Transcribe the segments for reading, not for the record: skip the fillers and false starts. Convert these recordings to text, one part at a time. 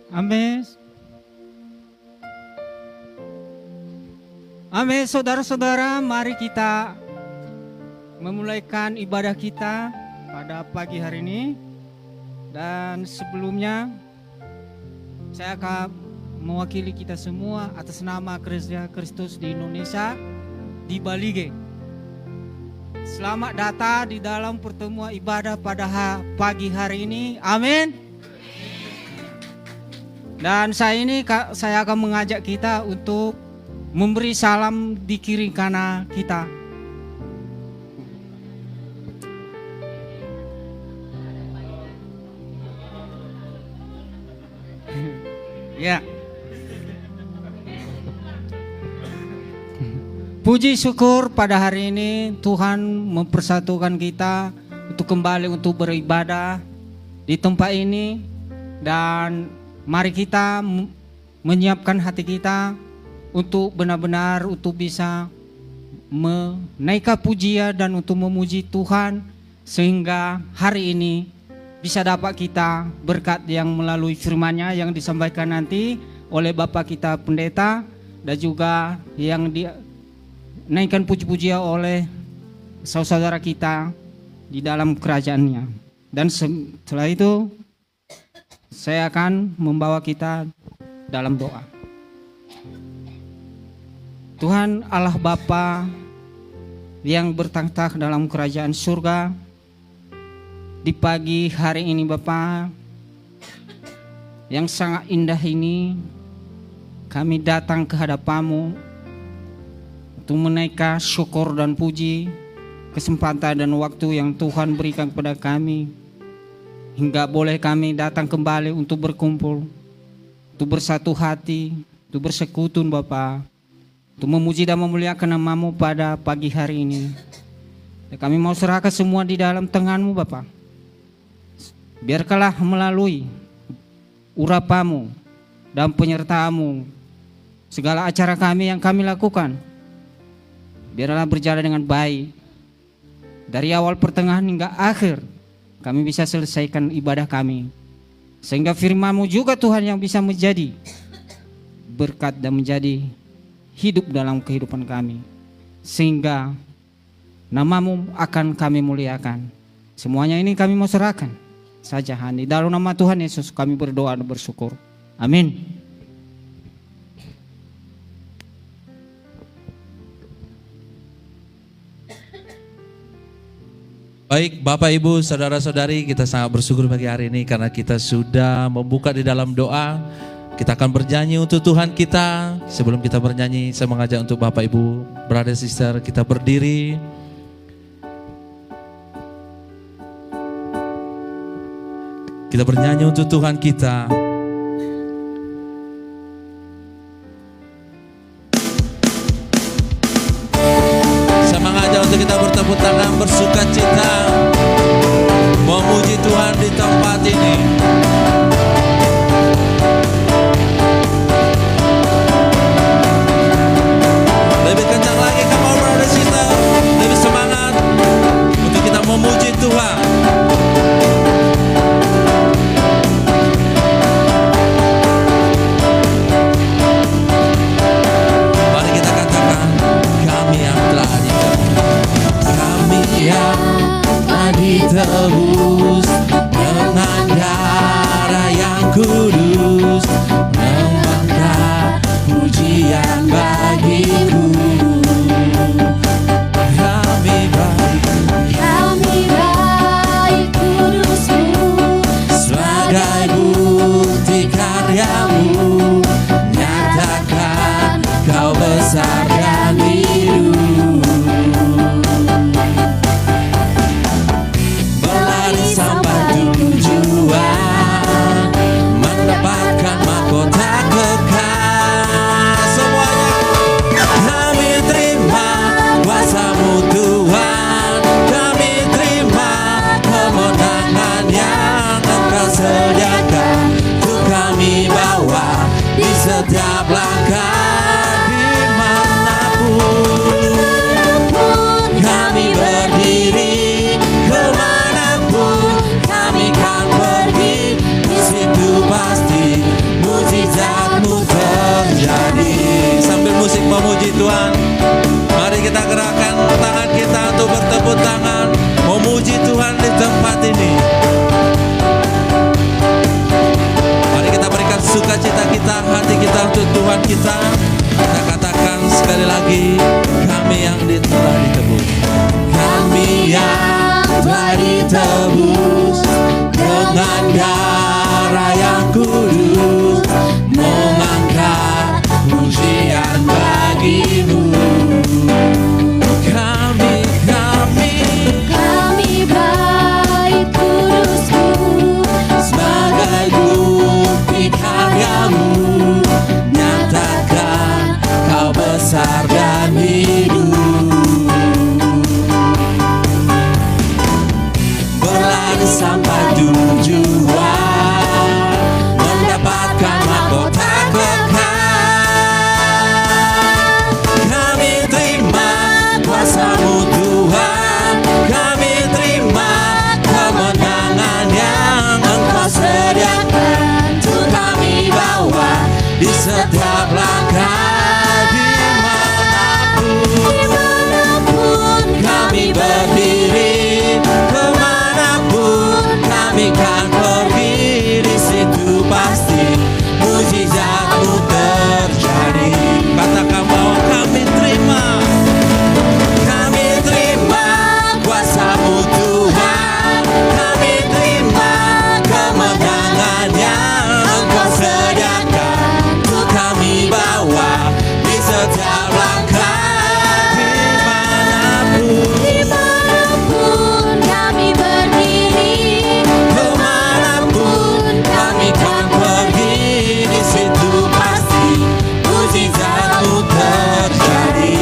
Amin. Amin, saudara-saudara, mari kita memulaikan ibadah kita pada pagi hari ini. Dan sebelumnya saya akan mewakili kita semua atas nama Gereja Kristus di Indonesia di Balige. Selamat datang di dalam pertemuan ibadah pada pagi hari ini. Amin. Dan saya akan mengajak kita untuk memberi salam di kiri kanan kita. Ya. Puji syukur pada hari ini Tuhan mempersatukan kita untuk kembali untuk beribadah di tempat ini. Dan mari kita menyiapkan hati kita untuk benar-benar untuk bisa menaikkan pujian dan untuk memuji Tuhan, sehingga hari ini bisa dapat kita berkat yang melalui firman-Nya yang disampaikan nanti oleh Bapak kita pendeta, dan juga yang dinaikkan puji-pujian oleh saudara kita di dalam kerajaan-Nya. Dan setelah itu saya akan membawa kita dalam doa. Tuhan Allah Bapa yang bertahta dalam kerajaan surga, di pagi hari ini Bapa yang sangat indah ini, kami datang ke hadapan-Mu untuk menaikkan syukur dan puji, kesempatan dan waktu yang Tuhan berikan kepada kami, hingga boleh kami datang kembali untuk berkumpul, untuk bersatu hati, untuk bersekutu Bapa, untuk memuji dan memuliakan nama-Mu pada pagi hari ini. Dan kami mau serahkan semua di dalam tangan-Mu Bapa. Biarkanlah melalui urapan-Mu dan penyertaan-Mu segala acara kami yang kami lakukan, biarlah berjalan dengan baik dari awal pertengahan hingga akhir. Kami bisa selesaikan ibadah kami, sehingga firman-Mu juga Tuhan yang bisa menjadi berkat dan menjadi hidup dalam kehidupan kami, sehingga nama-Mu akan kami muliakan. Semuanya ini kami mau serahkan saja di dalam nama Tuhan Yesus kami berdoa dan bersyukur. Amin. Baik Bapak Ibu Saudara-saudari, kita sangat bersyukur pagi hari ini karena kita sudah membuka di dalam doa. Kita akan bernyanyi untuk Tuhan kita. Sebelum kita bernyanyi, saya mengajak untuk Bapak Ibu, brother sister, kita berdiri. Kita bernyanyi untuk Tuhan kita. Saya mengajak untuk kita bertepuk tangan, bersuka cita, memuji Tuhan di tempat ini. Lebih kencang lagi, come on brother sister, lebih semangat untuk kita memuji Tuhan. Mari kita katakan, kami yang telah ditebus dengan darah yang kudus, membangkang pujian bagiku. Kami baik kudus-Mu, sebagai bukti karya-Mu, nyatakan Kau besarkan hidup. Berlari sampai tujuan, sampai tujuan, mendapatkan mahkota kekal. Kami terima kuasa-Mu Tuhan, kami terima kemenangan yang Engkau sediakan untuk kami bawa di setiap langkah. Dimanapun kami berdiri, kemanapun kami kan pergi, di situ pasti mujizat-Mu terjadi. Katakan bahwa kami terima kuasa-Mu Tuhan, kami terima kemenangan yang Engkau sediakan untuk kami bawa di setiap langkah. Dimanapun kami berdiri, kemanapun kami kan pergi, di situ pasti mujizat-Mu terjadi.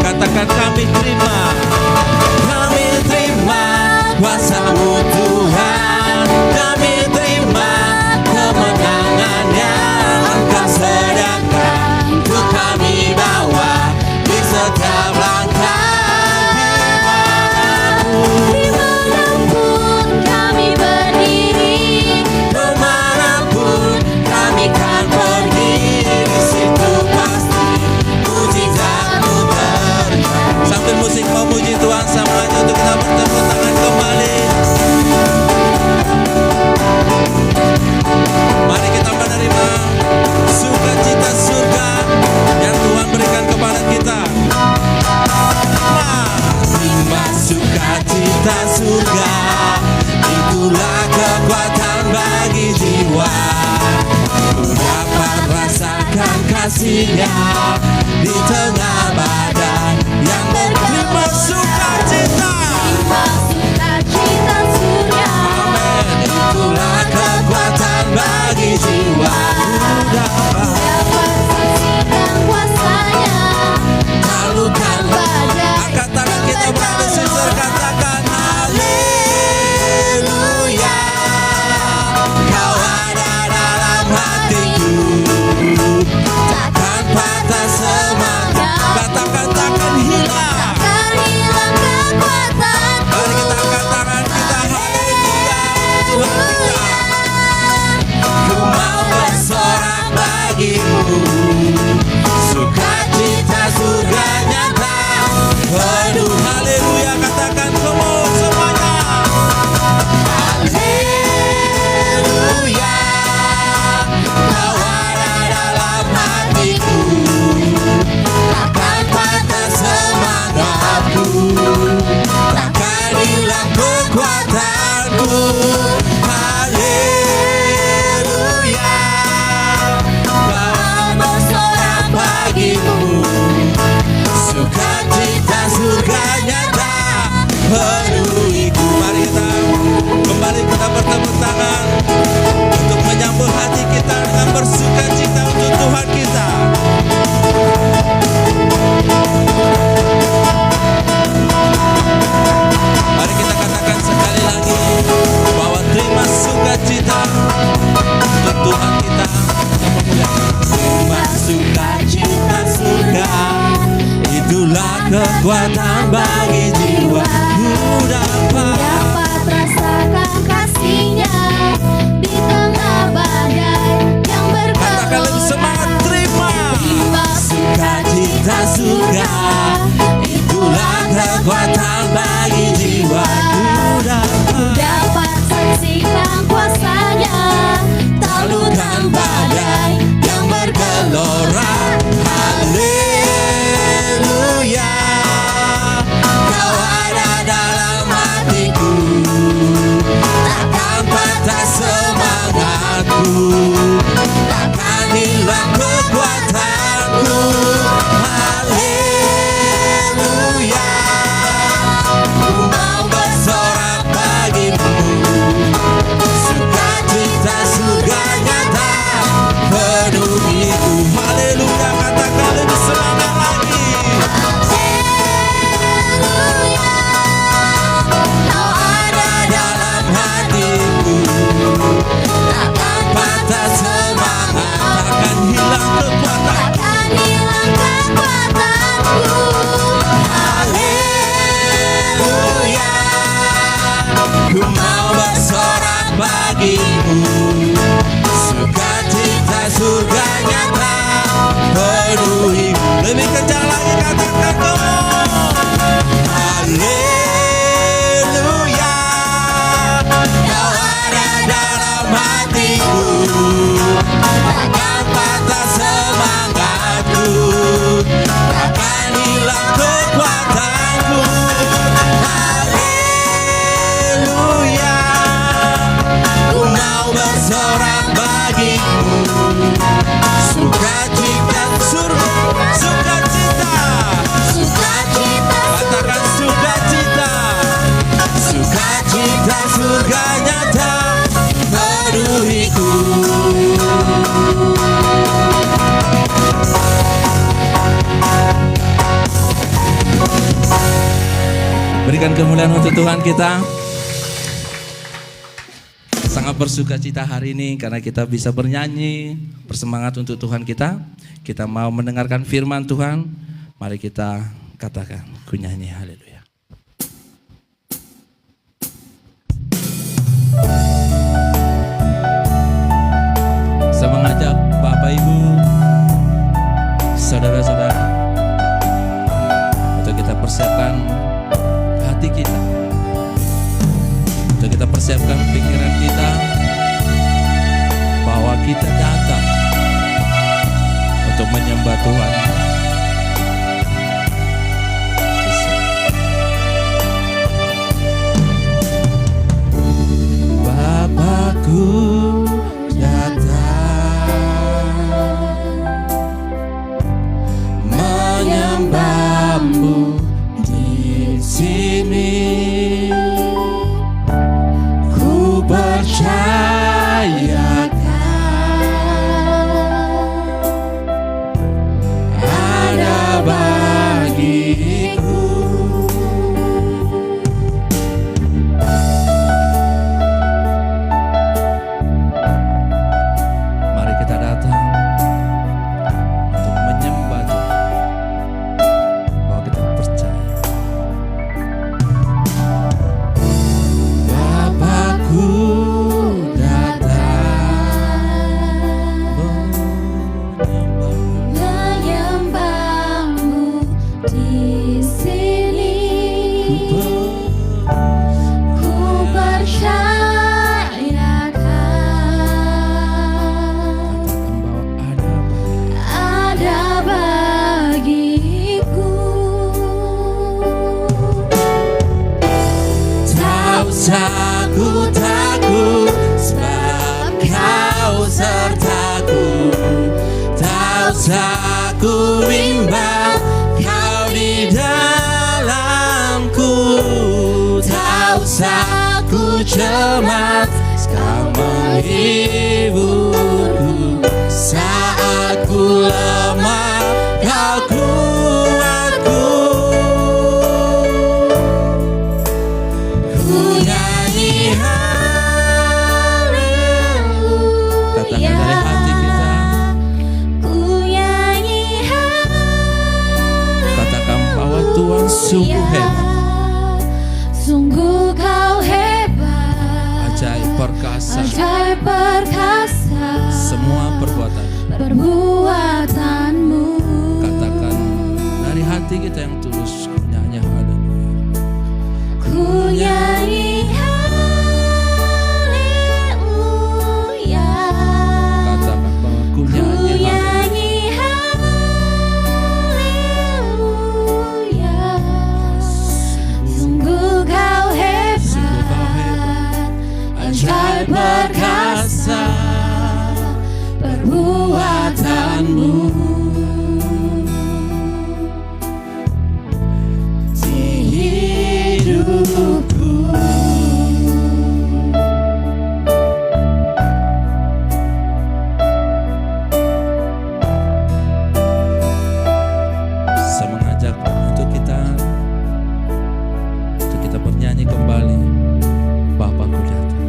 Katakan kami terima kuasa-Mu Tuhan, kami terima kemenangan yang Engkau sediakan untuk kami bawa di setiap langkah. Dimanapun kami berdiri, kemanapun kami kan pergi, di situ pasti mujizat-Mu terjadi. Sambil musik memuji Tuhan sama aja untuk kita bertepuk tangan kembali. Mari kita menerima sukacita surga yang Tuhan berikan kepada kita. Terima sukacita surga, itulah kekuatan bagi jiwa. Ku dapat rasakan kasih-Nya di tengah badai yang berterima sukacita. Terima sukacita surga, amin. Itulah kekuatan bagi jiwa. Ku dapat saksikan kuasa-Nya, taklukkan badai. Angkat tangan kita berada sister, katakan haleluya. Kau ada dalam hatiku, takkan patah semangat. Katakan takkan hilang, takkan hilang kekuatan. Mari kita angkat tangan kita, haleluya Tuhan kita. Ku mau bersorak bagimu, sukacita surga nyata penuh. Haleluya, katakan kamu semuanya. Haleluya, Kau ada dalam hatiku, takkan patah semangatku, takkan hilang kekuatanku. Haleluya, Kau bersorak bagimu, sukacita surga nyata penuhiku. Mari kita kembali kita bertepuk tangan untuk menyambut hati kita dengan bersukacita untuk Tuhan kita. Mari kita katakan sekali lagi bahwa terima sukacita untuk Tuhan kita. Terima sukacita surga, itulah kekuatan bagi jiwa. Ku dapat rasakan kasih-Nya di tengah badai yang bergelombang. Katakan lebih semangat, terima sukacita surga, itulah kekuatan bagi jiwa. Ku dapat saksikan kuasa-Nya, taklukkan badai yang bergelora. Haleluya, Kau ada dalam hatiku, takkan patah semangatku, takkan hilang kekuatanku. Haleluya, ku mau bersorak bagimu, sukacita surga nyata penuhiku. Haleluya, katakan lebih semangat lagi. Haleluya, Kau ada dalam Ku mau bersorak bagimu, sukacita surga nyata penuhi. Lebih kencang lagi katakan kau. Haleluya, kau ada dalam hatiku, takkan patah semangatku, takkan hilang kekuatanku. Haleluya, ku mau bersorak bagimu, sukacita surga, sukacita, katakan sukacita, sukacita surga nyata menuhiku. Berikan kemuliaan untuk Tuhan kita. Sangat bersukacita hari ini karena kita bisa bernyanyi, bersemangat untuk Tuhan kita. Kita mau mendengarkan firman Tuhan. Mari kita katakan, ku nyanyi haleluya. Saya mengajak Bapak Ibu, saudara-saudara, untuk kita persiapkan hati kita, untuk kita persiapkan pikiran kita, bahwa kita datang untuk menyembah Tuhan. Bapakku datang menyembahmu di sini. Ku percayakan ada bagiku. Mari kita datang untuk menyembah Tuhan, bahwa kita percaya Bapakku menyembahmu di sini. Ku percayakan ada bagiku. Tak usah ku takut, sebab kau sertaku. Tak usah ku bimbang, kau di dalamku. Tak usah ku cemas, kau menghiburku. Saat ku lemah, kau kuatku. Ku nyanyi haleluya. Katakan dari hati kita. Ku nyanyi haleluya. Katakan bahwa Tuhan sungguh hebat, Sungguh kau hebat, ajaib perkasa, ajaib perkasa semua perbuatanmu. katakan dari hati kita yang tulus, ku nyanyi haleluya. Ku nyanyi haleluya. Katakan bahwa ku Ku nyanyi haleluya. nyanyi haleluya. Sungguh kau hebat, ajaib perkasa perbuatanmu. Di hidupku Saya mengajak untuk kita bernyanyi kembali, Bapakku datang.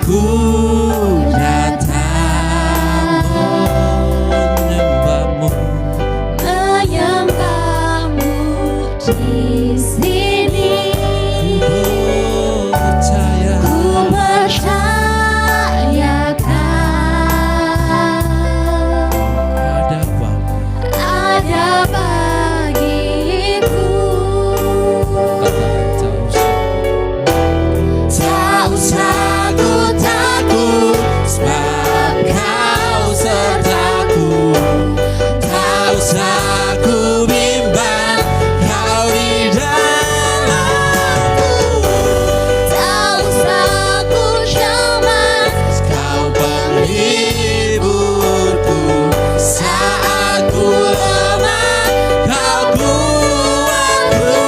ku datang menyembahmu, menyembahmu di sini. percaya Ku percayakan ada bagiku. Tak usah ku takut, sebab Kau sertaku. Tak usah ku bimbang, Kau di dalamku. Tak usah ku cemas, Kau penghiburku. Saat ku lemah, Kau kuatku.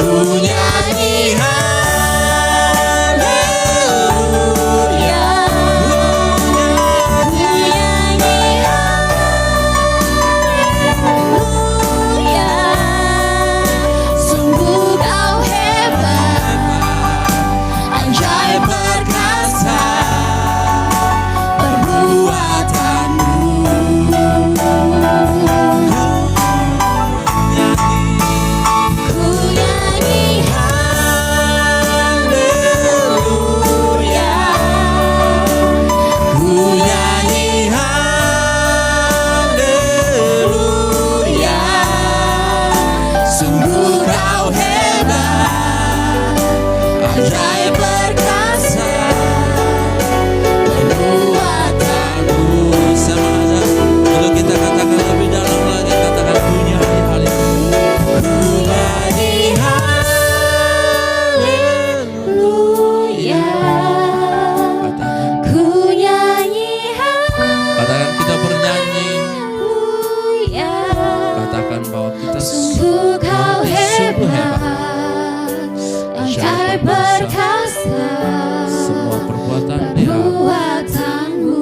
Ku nyanyi haleluya, ku nyanyi haleluya. Sungguh Kau hebat, ajaib perkasa perbuatanmu. Ku nyanyi haleluya, ku nyanyi haleluya. Sungguh Kau hebat, ajaib perkasa perbuatanmu. sama aja. Kalau kita katakan lebih dalam lagi, katakan ku nyanyi haleluya. Ku nyanyi haleluya, Katakan, ku nyanyi katakan kita bernyanyi. haleluya. Katakan bahwa kita Sungguh Kau sungguh hebat, ajaib perkasa semua perbuatan dia. perbuatanmu.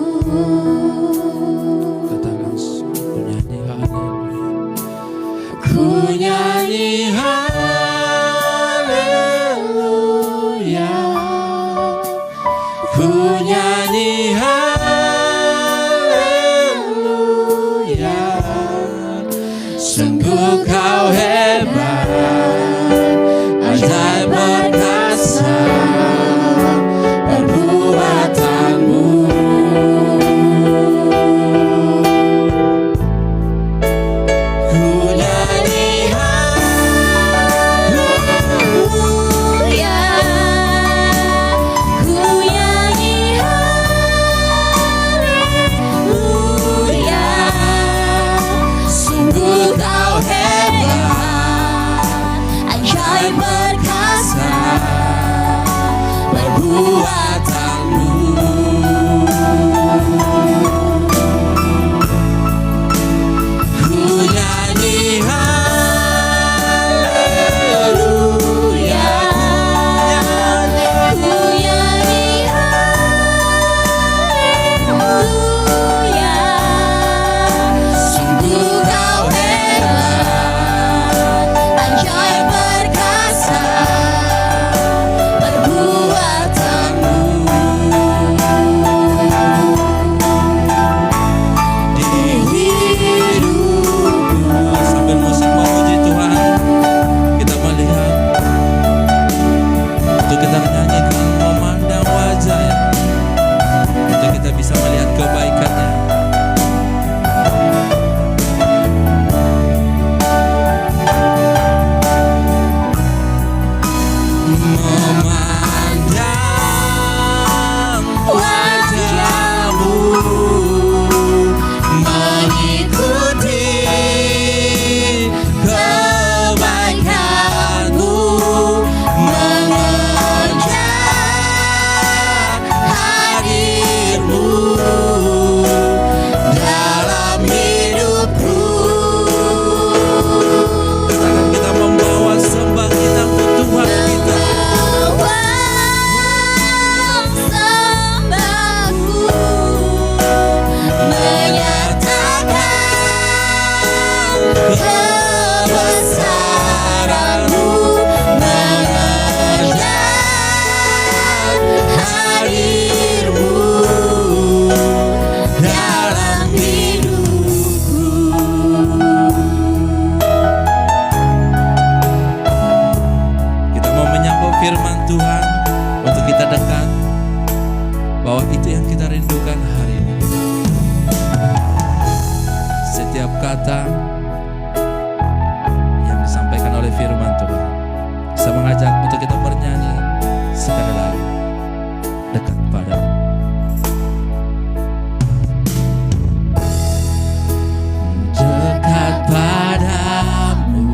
Katakan ku nyanyi haleluya. Ku nyanyi haleluya, Ku nyanyi haleluya. Sungguh Kau hebat, ajaib perkasa perbuatanmu. ku nyanyi haleluya, ku nyanyi haleluya. Sungguh Kau hebat, kata yang disampaikan oleh firman Tuhan. Saya mengajak untuk kita bernyanyi sekali lagi, dekat padamu. Dekat padamu,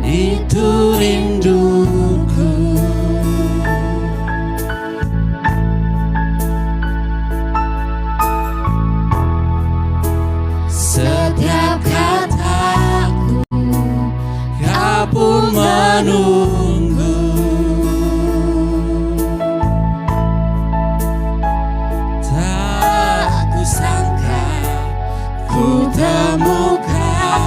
itu rinduku. Setiap kataku, kau pun menunggu. Tak kusangka ku temukan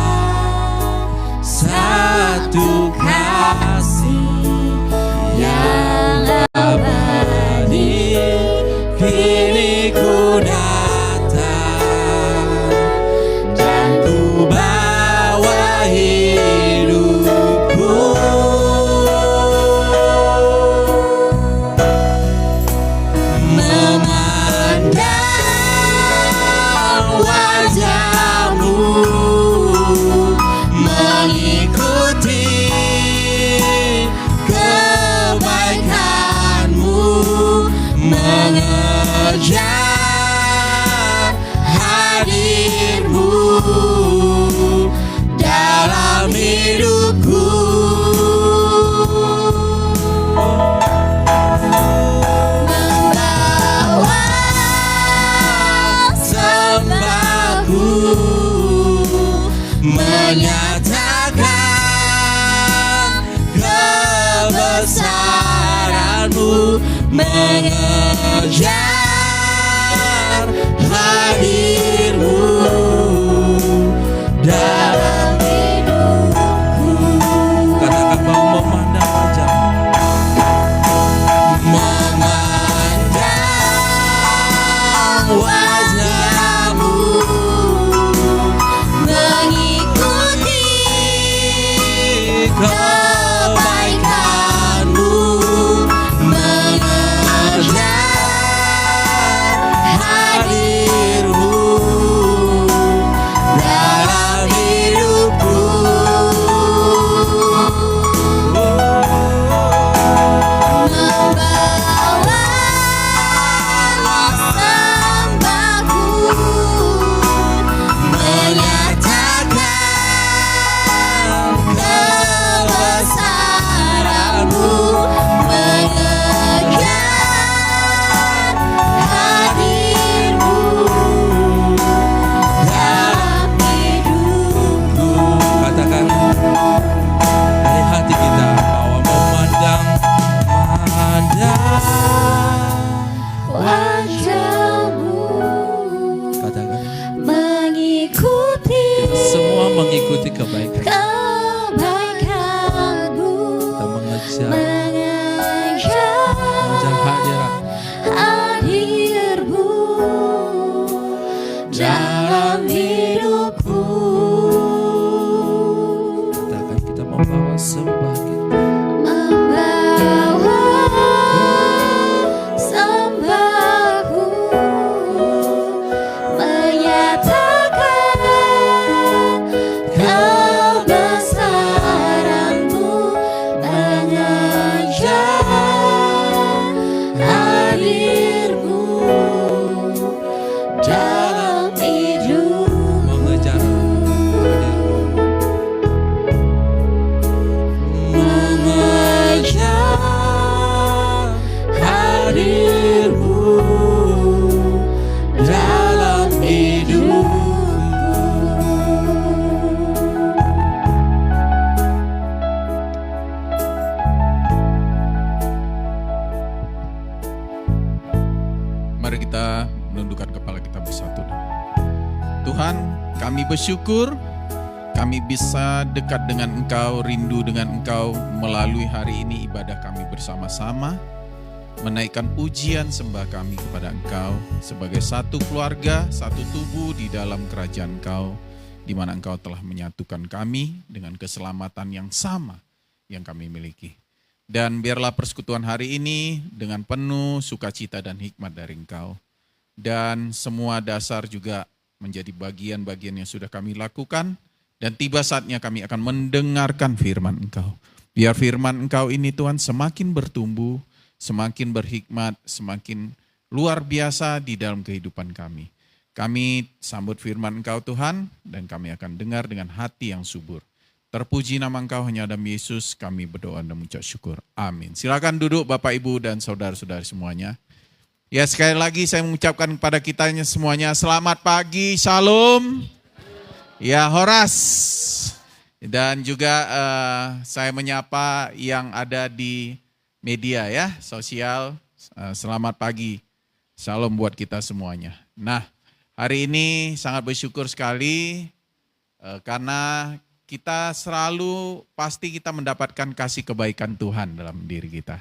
satu kasih yang abadi. Kini ku datang dan ku bawa hidupku. Memandang wajahmu, mengikuti kebaikanmu, mengejar hadirmu dalam hidupku. Membawa sembahku, menyatakan kebesaranmu, mengejar hadirmu dalam hidupku. Katakan bahwa memandang wajahmu, memandang wajahmu, mengikuti kebaikanmu, mengejar hadirmu dalam hidupku. Membawa sembahku, menyatakan kebesaranmu, mengejar hadirmu dalam hidupku. Katakan dari hati kita bahwa memandang wajahmu. Katakan Mengikuti semua mengikuti kebaikan. kebaikanmu, Kita mengejar mengejar hadirat hadirmu dalam hidupku. Katakan kita membawa sembah kita. Membawa sembahku, menyatakan kebesaranmu, mengejar hadirmu dalam hidupku. Mengejar hadirmu. Mengejar hadirmu dalam hidupku. Mari kita menundukkan kepala kita bersatu. Tuhan, kami bersyukur kami bisa dekat dengan Engkau, rindu dengan Engkau melalui hari ini ibadah kami bersama-sama, menaikkan pujian sembah kami kepada Engkau sebagai satu keluarga, satu tubuh di dalam kerajaan Engkau, di mana Engkau telah menyatukan kami dengan keselamatan yang sama yang kami miliki. Dan biarlah persekutuan hari ini dengan penuh sukacita dan hikmat dari Engkau. Dan semua dasar juga menjadi bagian-bagian yang sudah kami lakukan. Dan tiba saatnya kami akan mendengarkan firman Engkau. Biar firman Engkau ini Tuhan semakin bertumbuh, semakin berhikmat, semakin luar biasa di dalam kehidupan kami. Kami sambut firman Engkau Tuhan, dan kami akan dengar dengan hati yang subur. Terpuji nama Engkau, hanya dalam Yesus kami berdoa dan mengucap syukur. Amin. Silakan duduk Bapak Ibu dan saudara-saudari semuanya. Ya, sekali lagi saya mengucapkan kepada kita semuanya selamat pagi, shalom. Ya, Horas. Dan juga saya menyapa yang ada di media ya, sosial. Selamat pagi, shalom buat kita semuanya. Nah, hari ini sangat bersyukur sekali karena kita selalu pasti kita mendapatkan kasih kebaikan Tuhan dalam diri kita.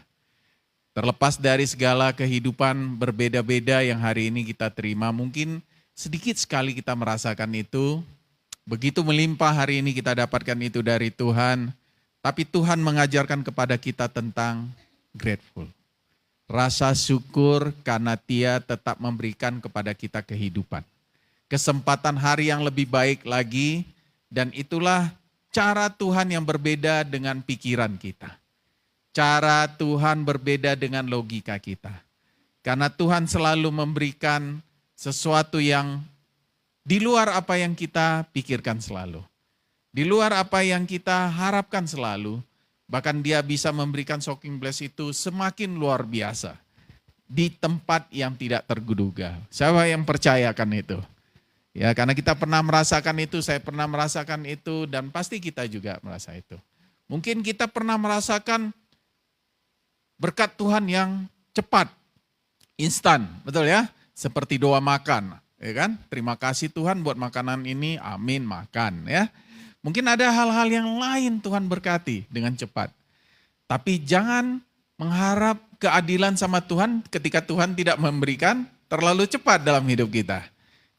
Terlepas dari segala kehidupan berbeda-beda yang hari ini kita terima, mungkin sedikit sekali kita merasakan itu. Begitu melimpah hari ini kita dapatkan itu dari Tuhan. Tapi Tuhan mengajarkan kepada kita tentang grateful. Rasa syukur karena Dia tetap memberikan kepada kita kehidupan. Kesempatan hari yang lebih baik lagi, dan itulah cara Tuhan yang berbeda dengan pikiran kita. Cara Tuhan berbeda dengan logika kita. Karena Tuhan selalu memberikan sesuatu yang di luar apa yang kita pikirkan selalu. Di luar apa yang kita harapkan selalu. Bahkan Dia bisa memberikan shocking bless itu semakin luar biasa. Di tempat yang tidak terduga. Siapa yang percayakan itu? Ya, karena kita pernah merasakan itu, saya pernah merasakan itu, dan pasti kita juga merasa itu. Mungkin kita pernah merasakan berkat Tuhan yang cepat, instan, betul ya? Seperti doa makan, ya kan? Terima kasih Tuhan buat makanan ini, amin, makan ya. Mungkin ada hal-hal yang lain Tuhan berkati dengan cepat. Tapi jangan mengharap keadilan sama Tuhan ketika Tuhan tidak memberikan terlalu cepat dalam hidup kita.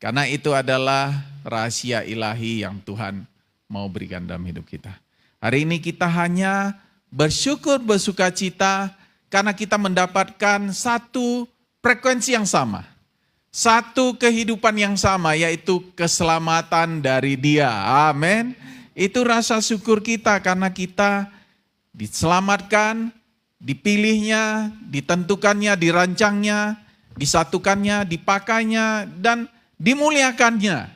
Karena itu adalah rahasia ilahi yang Tuhan mau berikan dalam hidup kita. Hari ini kita hanya bersyukur, bersukacita karena kita mendapatkan satu frekuensi yang sama. Satu kehidupan yang sama, yaitu keselamatan dari Dia. Amin. Itu rasa syukur kita karena kita diselamatkan, dipilihnya, ditentukannya, dirancangnya, disatukannya, dipakainya, dan dimuliakannya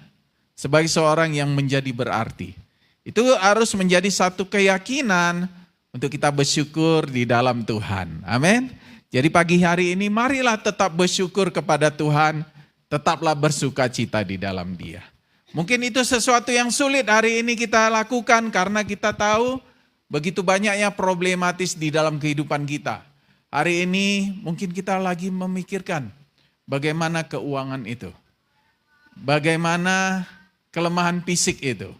sebagai seorang yang menjadi berarti. Itu harus menjadi satu keyakinan untuk kita bersyukur di dalam Tuhan. Amin. Jadi pagi hari ini marilah tetap bersyukur kepada Tuhan, tetaplah bersukacita di dalam Dia. Mungkin itu sesuatu yang sulit hari ini kita lakukan karena kita tahu begitu banyaknya problematis di dalam kehidupan kita. Hari ini mungkin kita lagi memikirkan bagaimana keuangan itu. Bagaimana kelemahan fisik itu.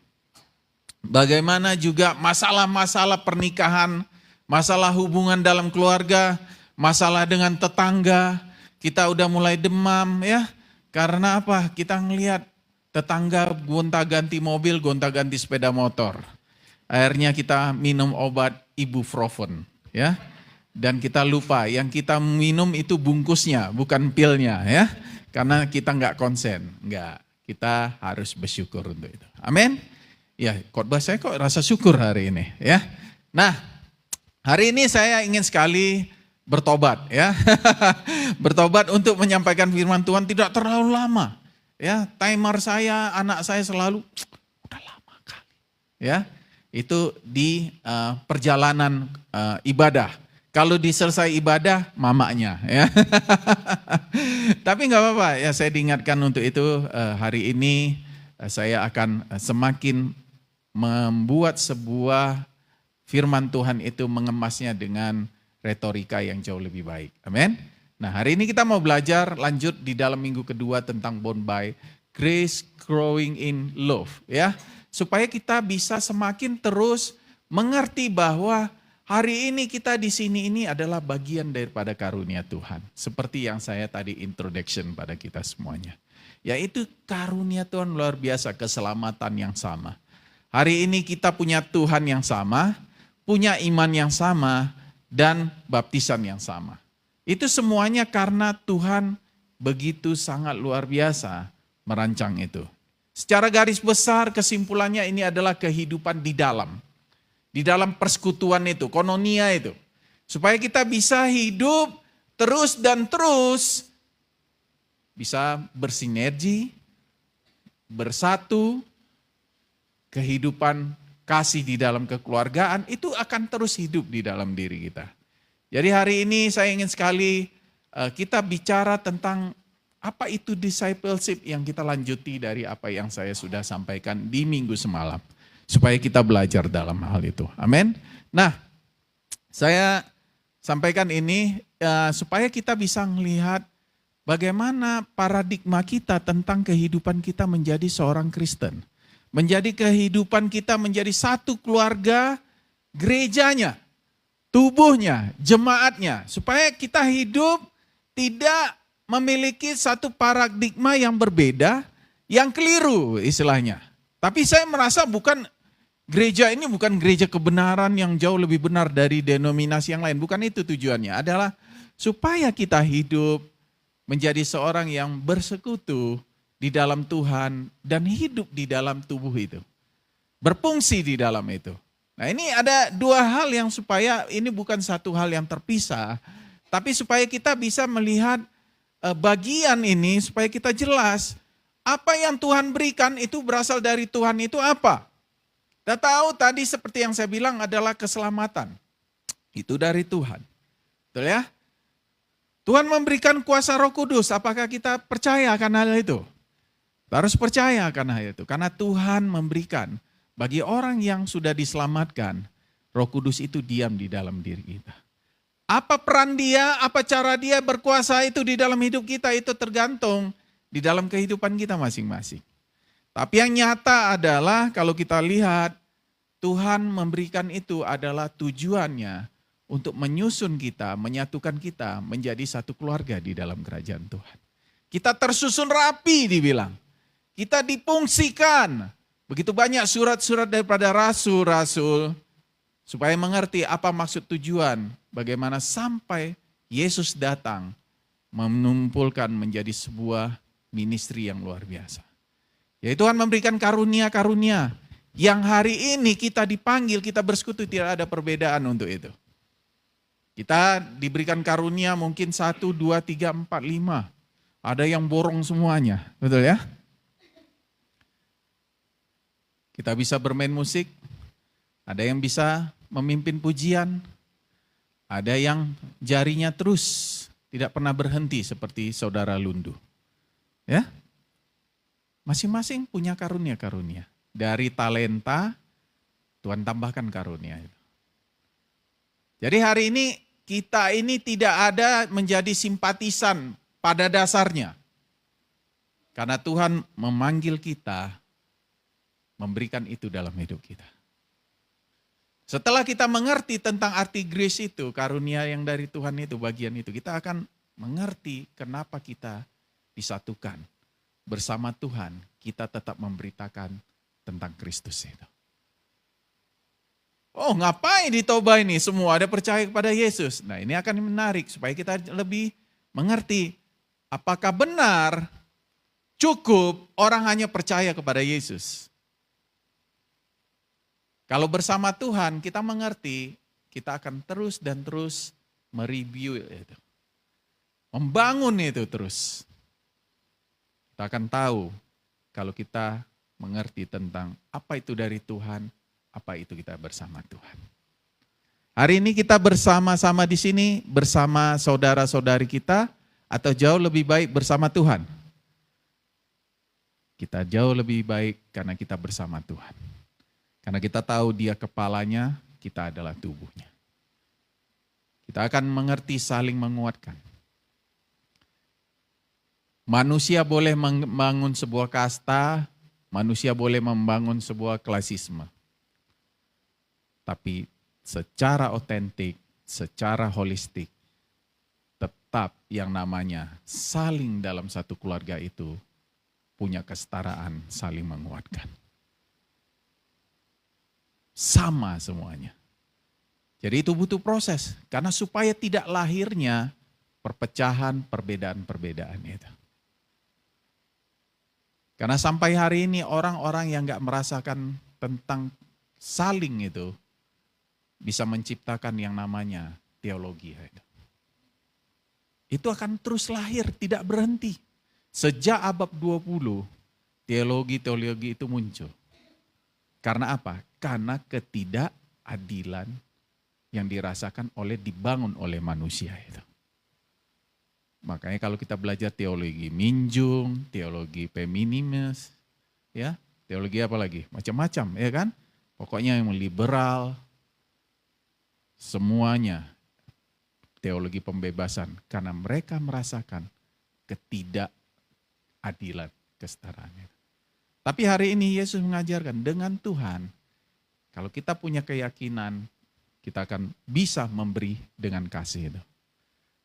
Bagaimana juga masalah-masalah pernikahan, masalah hubungan dalam keluarga, masalah dengan tetangga. Kita udah mulai demam ya. Karena apa? Kita ngelihat tetangga gonta-ganti mobil, gonta-ganti sepeda motor. Akhirnya kita minum obat ibuprofen ya. Dan kita lupa yang kita minum itu bungkusnya, bukan pilnya ya. Karena kita nggak konsen, nggak. Kita harus bersyukur untuk itu. Amin. Ya, khotbah saya kok rasa syukur hari ini ya. Nah, hari ini saya ingin sekali bertobat ya. Bertobat untuk menyampaikan firman Tuhan tidak terlalu lama. Ya, timer saya, anak saya selalu udah lama kali. Ya, itu di perjalanan ibadah. Kalau diselesai ibadah, mamanya ya. Tapi nggak apa-apa ya, saya diingatkan untuk itu hari ini saya akan semakin membuat sebuah firman Tuhan itu mengemasnya dengan retorika yang jauh lebih baik. Amin. Nah, hari ini kita mau belajar lanjut di dalam minggu kedua tentang Born by Grace Growing in Love ya. Supaya kita bisa semakin terus mengerti bahwa hari ini kita di sini ini adalah bagian daripada karunia Tuhan. Seperti yang saya tadi introduction pada kita semuanya. Yaitu karunia Tuhan luar biasa, keselamatan yang sama. Hari ini kita punya Tuhan yang sama, punya iman yang sama, dan baptisan yang sama. Itu semuanya karena Tuhan begitu sangat luar biasa merancang itu. Secara garis besar kesimpulannya ini adalah kehidupan di dalam persekutuan itu, koinonia itu. Supaya kita bisa hidup terus dan terus, bisa bersinergi, bersatu, kehidupan kasih di dalam kekeluargaan itu akan terus hidup di dalam diri kita. Jadi hari ini saya ingin sekali kita bicara tentang apa itu discipleship yang kita lanjuti dari apa yang saya sudah sampaikan di minggu semalam. Supaya kita belajar dalam hal itu. Amin. Nah, saya sampaikan ini supaya kita bisa melihat bagaimana paradigma kita tentang kehidupan kita menjadi seorang Kristen. Menjadi kehidupan kita menjadi satu keluarga, gerejanya, tubuhnya, jemaatnya. Supaya kita hidup tidak memiliki satu paradigma yang berbeda, yang keliru istilahnya. Tapi saya merasa gereja ini bukan gereja kebenaran yang jauh lebih benar dari denominasi yang lain. Bukan itu tujuannya, adalah supaya kita hidup menjadi seorang yang bersekutu di dalam Tuhan dan hidup di dalam tubuh itu. Berfungsi di dalam itu. Nah ini ada dua hal yang supaya ini bukan satu hal yang terpisah. Tapi supaya kita bisa melihat bagian ini supaya kita jelas apa yang Tuhan berikan itu berasal dari Tuhan itu apa. Kita tahu tadi seperti yang saya bilang adalah keselamatan. Itu dari Tuhan. Betul ya? Tuhan memberikan kuasa Roh Kudus, apakah kita percaya akan hal itu? Kita harus percaya akan hal itu, karena Tuhan memberikan bagi orang yang sudah diselamatkan, Roh Kudus itu diam di dalam diri kita. Apa peran dia, apa cara dia berkuasa itu di dalam hidup kita, itu tergantung di dalam kehidupan kita masing-masing. Tapi yang nyata adalah kalau kita lihat, Tuhan memberikan itu adalah tujuannya, untuk menyusun kita, menyatukan kita menjadi satu keluarga di dalam kerajaan Tuhan. Kita tersusun rapi dibilang. Kita difungsikan. Begitu banyak surat-surat daripada rasul-rasul supaya mengerti apa maksud tujuan. Bagaimana sampai Yesus datang mengumpulkan menjadi sebuah ministry yang luar biasa. Yaitu Tuhan memberikan karunia-karunia yang hari ini kita dipanggil, kita bersekutu, tidak ada perbedaan untuk itu. Kita diberikan karunia mungkin 1, 2, 3, 4, 5. Ada yang borong semuanya, betul ya? Kita bisa bermain musik, ada yang bisa memimpin pujian, ada yang jarinya terus tidak pernah berhenti seperti saudara Lundu. Ya? Masing-masing punya karunia-karunia. Dari talenta, Tuhan tambahkan karunia itu. Jadi hari ini kita ini tidak ada menjadi simpatisan pada dasarnya. Karena Tuhan memanggil kita, memberikan itu dalam hidup kita. Setelah kita mengerti tentang arti grace itu, karunia yang dari Tuhan itu, bagian itu, kita akan mengerti kenapa kita disatukan. Bersama Tuhan, kita tetap memberitakan tentang Kristus itu. Oh, ngapain di Toba ini? Semua ada percaya kepada Yesus. Nah, ini akan menarik supaya kita lebih mengerti apakah benar cukup orang hanya percaya kepada Yesus. Kalau bersama Tuhan kita mengerti, kita akan terus dan terus mereview itu. Membangun itu terus. Kita akan tahu kalau kita mengerti tentang apa itu dari Tuhan, apa itu kita bersama Tuhan. Hari ini kita bersama-sama di sini bersama saudara-saudari kita atau jauh lebih baik bersama Tuhan? Kita jauh lebih baik karena kita bersama Tuhan. Karena kita tahu Dia kepalanya, kita adalah tubuhnya. Kita akan mengerti saling menguatkan. Manusia boleh membangun sebuah kasta, manusia boleh membangun sebuah klasisme. Tapi secara otentik, secara holistik, tetap yang namanya saling dalam satu keluarga itu punya kesetaraan, saling menguatkan. Sama semuanya. Jadi itu butuh proses, karena supaya tidak lahirnya perpecahan, perbedaan-perbedaan itu. Karena sampai hari ini orang-orang yang gak merasakan tentang saling itu bisa menciptakan yang namanya teologi. Itu akan terus lahir, tidak berhenti. Sejak abad 20, teologi-teologi itu muncul. Karena apa? Karena ketidakadilan yang dirasakan dibangun oleh manusia itu. Makanya kalau kita belajar teologi minjung, teologi feminisme, ya, teologi apa lagi? Macam-macam, ya kan? Pokoknya yang liberal, semuanya teologi pembebasan. Karena mereka merasakan ketidakadilan, kesetaraan. Tapi hari ini Yesus mengajarkan dengan Tuhan, kalau kita punya keyakinan, kita akan bisa memberi dengan kasih itu.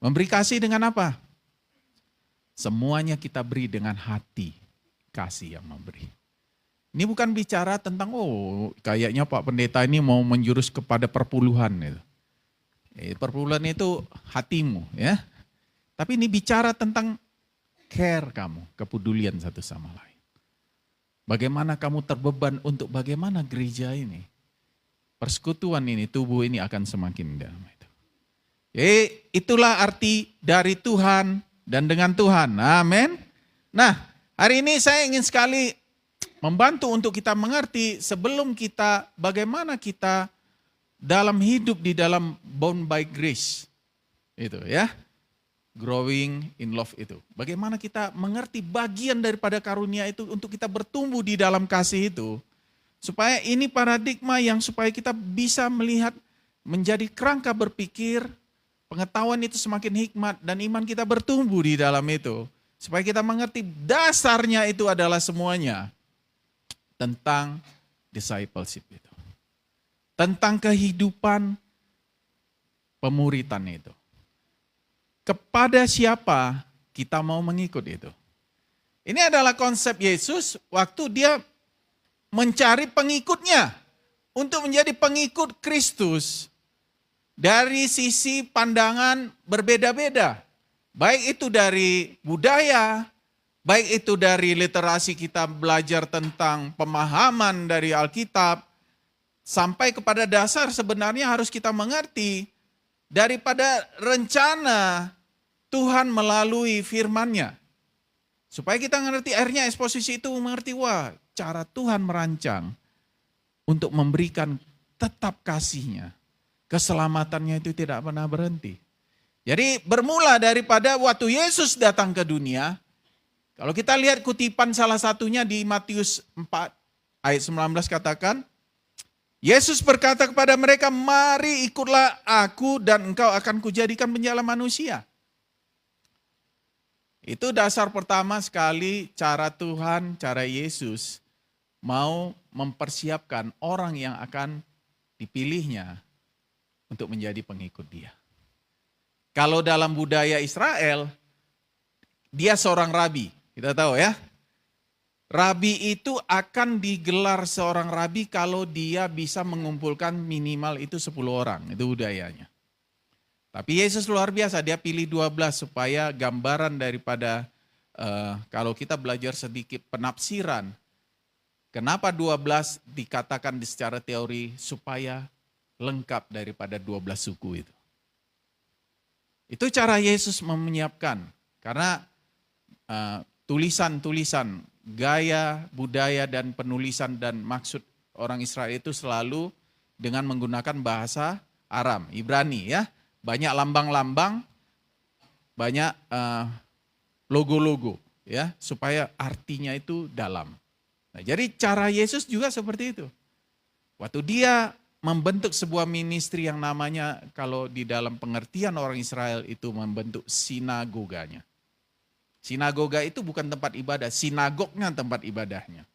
Memberi kasih dengan apa? Semuanya kita beri dengan hati kasih yang memberi. Ini bukan bicara tentang, kayaknya Pak Pendeta ini mau menjurus kepada perpuluhan. Itu. Perpuluhan itu hatimu, ya. Tapi ini bicara tentang care kamu, kepedulian satu sama lain. Bagaimana kamu terbeban untuk bagaimana gereja ini, persekutuan ini, tubuh ini akan semakin dalam itu. Itulah arti dari Tuhan dan dengan Tuhan. Amin. Nah, hari ini saya ingin sekali membantu untuk kita mengerti sebelum kita bagaimana kita dalam hidup di dalam bound by grace. Itu ya. Growing in love itu. Bagaimana kita mengerti bagian daripada karunia itu untuk kita bertumbuh di dalam kasih itu. Supaya ini paradigma yang supaya kita bisa melihat menjadi kerangka berpikir, pengetahuan itu semakin hikmat dan iman kita bertumbuh di dalam itu. Supaya kita mengerti dasarnya itu adalah semuanya tentang discipleship itu. Tentang kehidupan pemuritan itu. Kepada siapa kita mau mengikut itu. Ini adalah konsep Yesus waktu dia mencari pengikutnya untuk menjadi pengikut Kristus dari sisi pandangan berbeda-beda. Baik itu dari budaya, baik itu dari literasi kita belajar tentang pemahaman dari Alkitab, sampai kepada dasar sebenarnya harus kita mengerti daripada rencana Tuhan melalui firman-Nya. Supaya kita mengerti akhirnya eksposisi itu mengerti, cara Tuhan merancang untuk memberikan tetap kasih-Nya. Keselamatannya itu tidak pernah berhenti. Jadi bermula daripada waktu Yesus datang ke dunia, kalau kita lihat kutipan salah satunya di Matius 4 ayat 19 katakan, Yesus berkata kepada mereka, mari ikutlah aku dan engkau akan kujadikan penjala manusia. Itu dasar pertama sekali cara Tuhan, cara Yesus mau mempersiapkan orang yang akan dipilihnya untuk menjadi pengikut dia. Kalau dalam budaya Israel, dia seorang rabi, kita tahu ya. Rabi itu akan digelar seorang rabi kalau dia bisa mengumpulkan minimal itu 10 orang, itu budayanya. Tapi Yesus luar biasa, dia pilih 12 supaya gambaran daripada kalau kita belajar sedikit penafsiran, kenapa 12 dikatakan secara teori supaya lengkap daripada 12 suku itu. Itu cara Yesus menyiapkan, karena tulisan-tulisan, gaya, budaya, dan penulisan dan maksud orang Israel itu selalu dengan menggunakan bahasa Aram, Ibrani ya. Banyak lambang-lambang, banyak logo-logo ya, supaya artinya itu dalam. Nah, jadi cara Yesus juga seperti itu. Waktu dia membentuk sebuah ministry yang namanya, kalau di dalam pengertian orang Israel itu membentuk sinagoganya. Sinagoga itu bukan tempat ibadah, sinagognya tempat ibadahnya.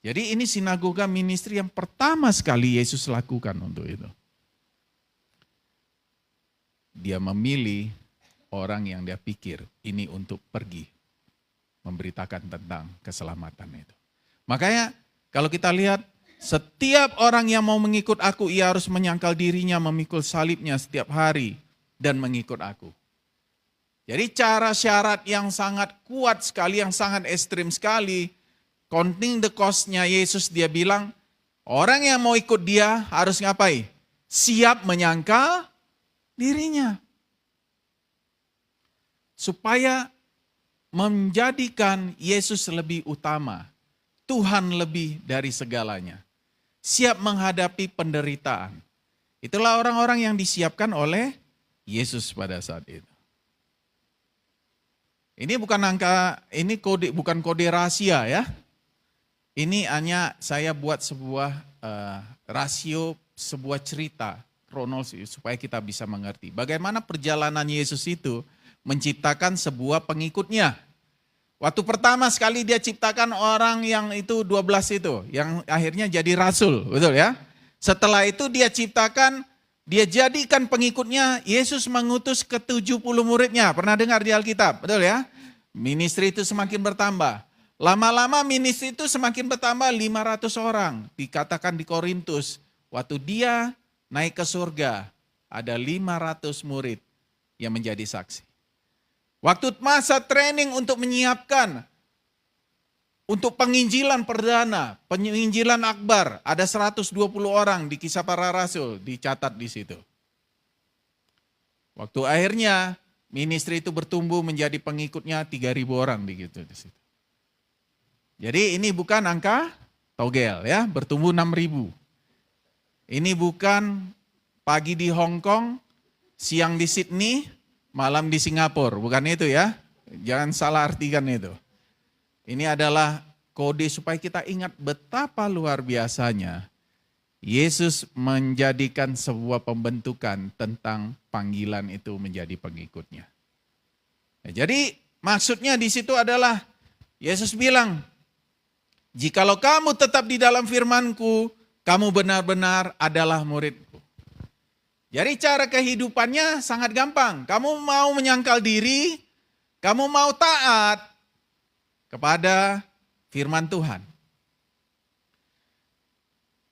Jadi ini sinagoga ministry yang pertama sekali Yesus lakukan untuk itu. Dia memilih orang yang dia pikir ini untuk pergi memberitakan tentang keselamatan itu. Makanya kalau kita lihat, setiap orang yang mau mengikut aku, ia harus menyangkal dirinya, memikul salibnya setiap hari dan mengikut aku. Jadi cara syarat yang sangat kuat sekali, yang sangat ekstrim sekali, counting the cost-nya Yesus, dia bilang, orang yang mau ikut dia harus ngapain? Siap menyangkal dirinya. Supaya menjadikan Yesus lebih utama, Tuhan lebih dari segalanya. Siap menghadapi penderitaan. Itulah orang-orang yang disiapkan oleh Yesus pada saat itu. Ini bukan angka, ini kode, bukan kode rahasia ya. Ini hanya saya buat sebuah rasio, sebuah cerita kronologi supaya kita bisa mengerti bagaimana perjalanan Yesus itu menciptakan sebuah pengikutnya. Waktu pertama sekali dia ciptakan orang yang itu 12 itu, yang akhirnya jadi rasul, betul ya? Setelah itu dia ciptakan, dia jadikan pengikutnya, Yesus mengutus ke 70 muridnya. Pernah dengar di Alkitab, betul ya? Ministry itu semakin bertambah. Lama-lama ministry itu semakin bertambah 500 orang. Dikatakan di Korintus, waktu dia naik ke surga, ada 500 murid yang menjadi saksi. Waktu masa training untuk menyiapkan untuk penginjilan perdana, penginjilan akbar, ada 120 orang di Kisah Para Rasul dicatat di situ. Waktu akhirnya ministry itu bertumbuh menjadi pengikutnya 3.000 orang di situ. Jadi ini bukan angka togel ya, bertumbuh 6.000. Ini bukan pagi di Hong Kong, siang di Sydney, malam di Singapura, bukan itu ya. Jangan salah artikan itu. Ini adalah kode supaya kita ingat betapa luar biasanya Yesus menjadikan sebuah pembentukan tentang panggilan itu menjadi pengikutnya. Nah, jadi maksudnya di situ adalah Yesus bilang, jikalau kamu tetap di dalam firman-Ku, kamu benar-benar adalah murid-Ku. Jadi cara kehidupannya sangat gampang. Kamu mau menyangkal diri, kamu mau taat kepada firman Tuhan.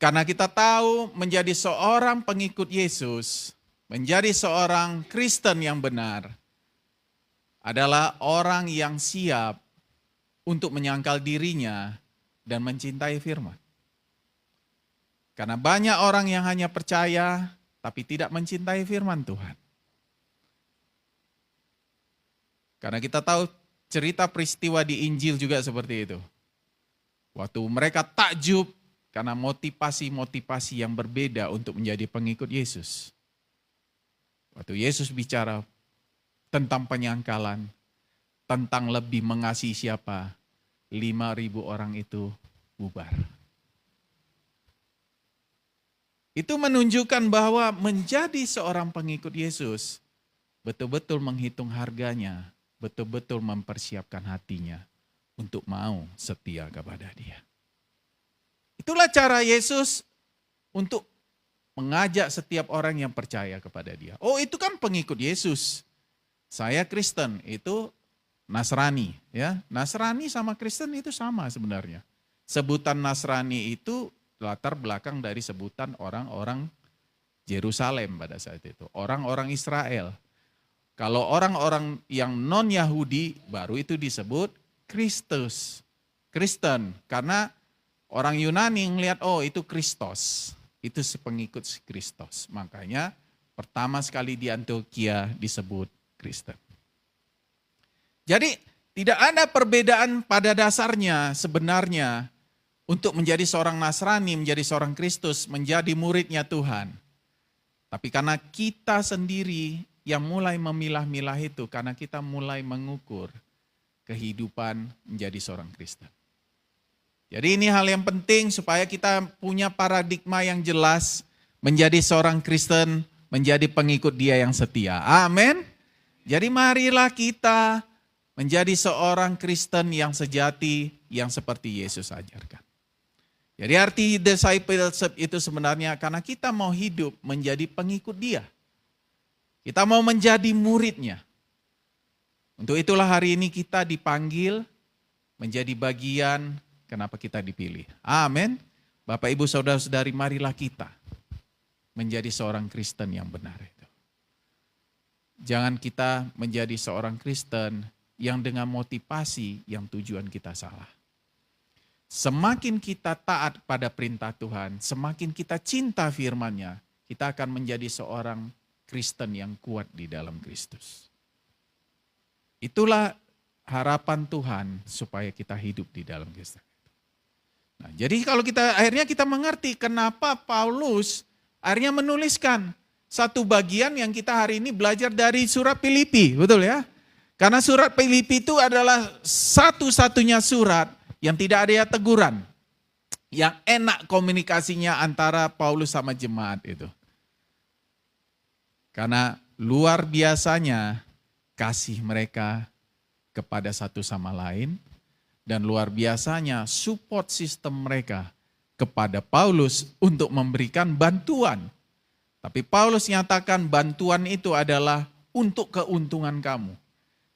Karena kita tahu menjadi seorang pengikut Yesus, menjadi seorang Kristen yang benar, adalah orang yang siap untuk menyangkal dirinya dan mencintai firman. Karena banyak orang yang hanya percaya tapi tidak mencintai firman Tuhan. Karena kita tahu cerita peristiwa di Injil juga seperti itu. Waktu mereka takjub karena motivasi-motivasi yang berbeda untuk menjadi pengikut Yesus. Waktu Yesus bicara tentang penyangkalan, tentang lebih mengasihi siapa, 5.000 orang itu bubar. Itu menunjukkan bahwa menjadi seorang pengikut Yesus betul-betul menghitung harganya, betul-betul mempersiapkan hatinya untuk mau setia kepada Dia. Itulah cara Yesus untuk mengajak setiap orang yang percaya kepada Dia. Oh, itu kan pengikut Yesus. Saya Kristen, itu Nasrani, ya. Nasrani sama Kristen itu sama sebenarnya. Sebutan Nasrani itu latar belakang dari sebutan orang-orang Yerusalem pada saat itu, orang-orang Israel. Kalau orang-orang yang non-Yahudi baru itu disebut Kristen, karena orang Yunani ngelihat oh itu Kristos, itu pengikut Kristus. Makanya pertama sekali di Antioquia disebut Kristen. Jadi tidak ada perbedaan pada dasarnya sebenarnya untuk menjadi seorang Nasrani, menjadi seorang Kristus, menjadi muridnya Tuhan. Tapi karena kita sendiri yang mulai memilah-milah itu, karena kita mulai mengukur kehidupan menjadi seorang Kristen. Jadi ini hal yang penting supaya kita punya paradigma yang jelas, menjadi seorang Kristen, menjadi pengikut Dia yang setia. Amin. Jadi marilah kita menjadi seorang Kristen yang sejati, yang seperti Yesus ajarkan. Jadi arti discipleship itu sebenarnya karena kita mau hidup menjadi pengikut Dia. Kita mau menjadi muridnya. Untuk itulah hari ini kita dipanggil menjadi bagian kenapa kita dipilih. Amin. Bapak, Ibu, Saudara-saudari, marilah kita menjadi seorang Kristen yang benar itu. Jangan kita menjadi seorang Kristen yang dengan motivasi yang tujuan kita salah. semakin kita taat pada perintah Tuhan, semakin kita cinta firman-Nya, kita akan menjadi seorang Kristen yang kuat di dalam Kristus. Itulah harapan Tuhan supaya kita hidup di dalam Kristus. Nah, jadi kalau akhirnya kita mengerti kenapa Paulus akhirnya menuliskan satu bagian yang kita hari ini belajar dari surat Filipi, betul ya? Karena surat Filipi itu adalah satu-satunya surat yang tidak ada teguran, yang enak komunikasinya antara Paulus sama jemaat itu. Karena luar biasanya kasih mereka kepada satu sama lain, dan luar biasanya support sistem mereka kepada Paulus untuk memberikan bantuan. Tapi Paulus nyatakan bantuan itu adalah untuk keuntungan kamu.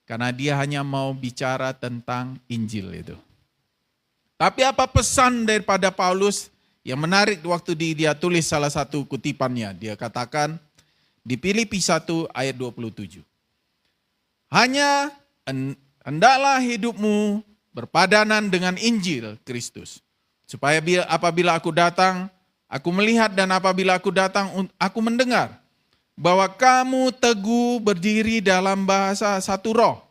Karena dia hanya mau bicara tentang Injil itu. Tapi apa pesan daripada Paulus yang menarik waktu dia tulis salah satu kutipannya. Dia katakan di Filipi 1 ayat 27. Hanya hendaklah hidupmu berpadanan dengan Injil Kristus. Supaya apabila aku datang, aku melihat, dan apabila aku datang, aku mendengar. Bahwa kamu teguh berdiri dalam bahasa satu roh.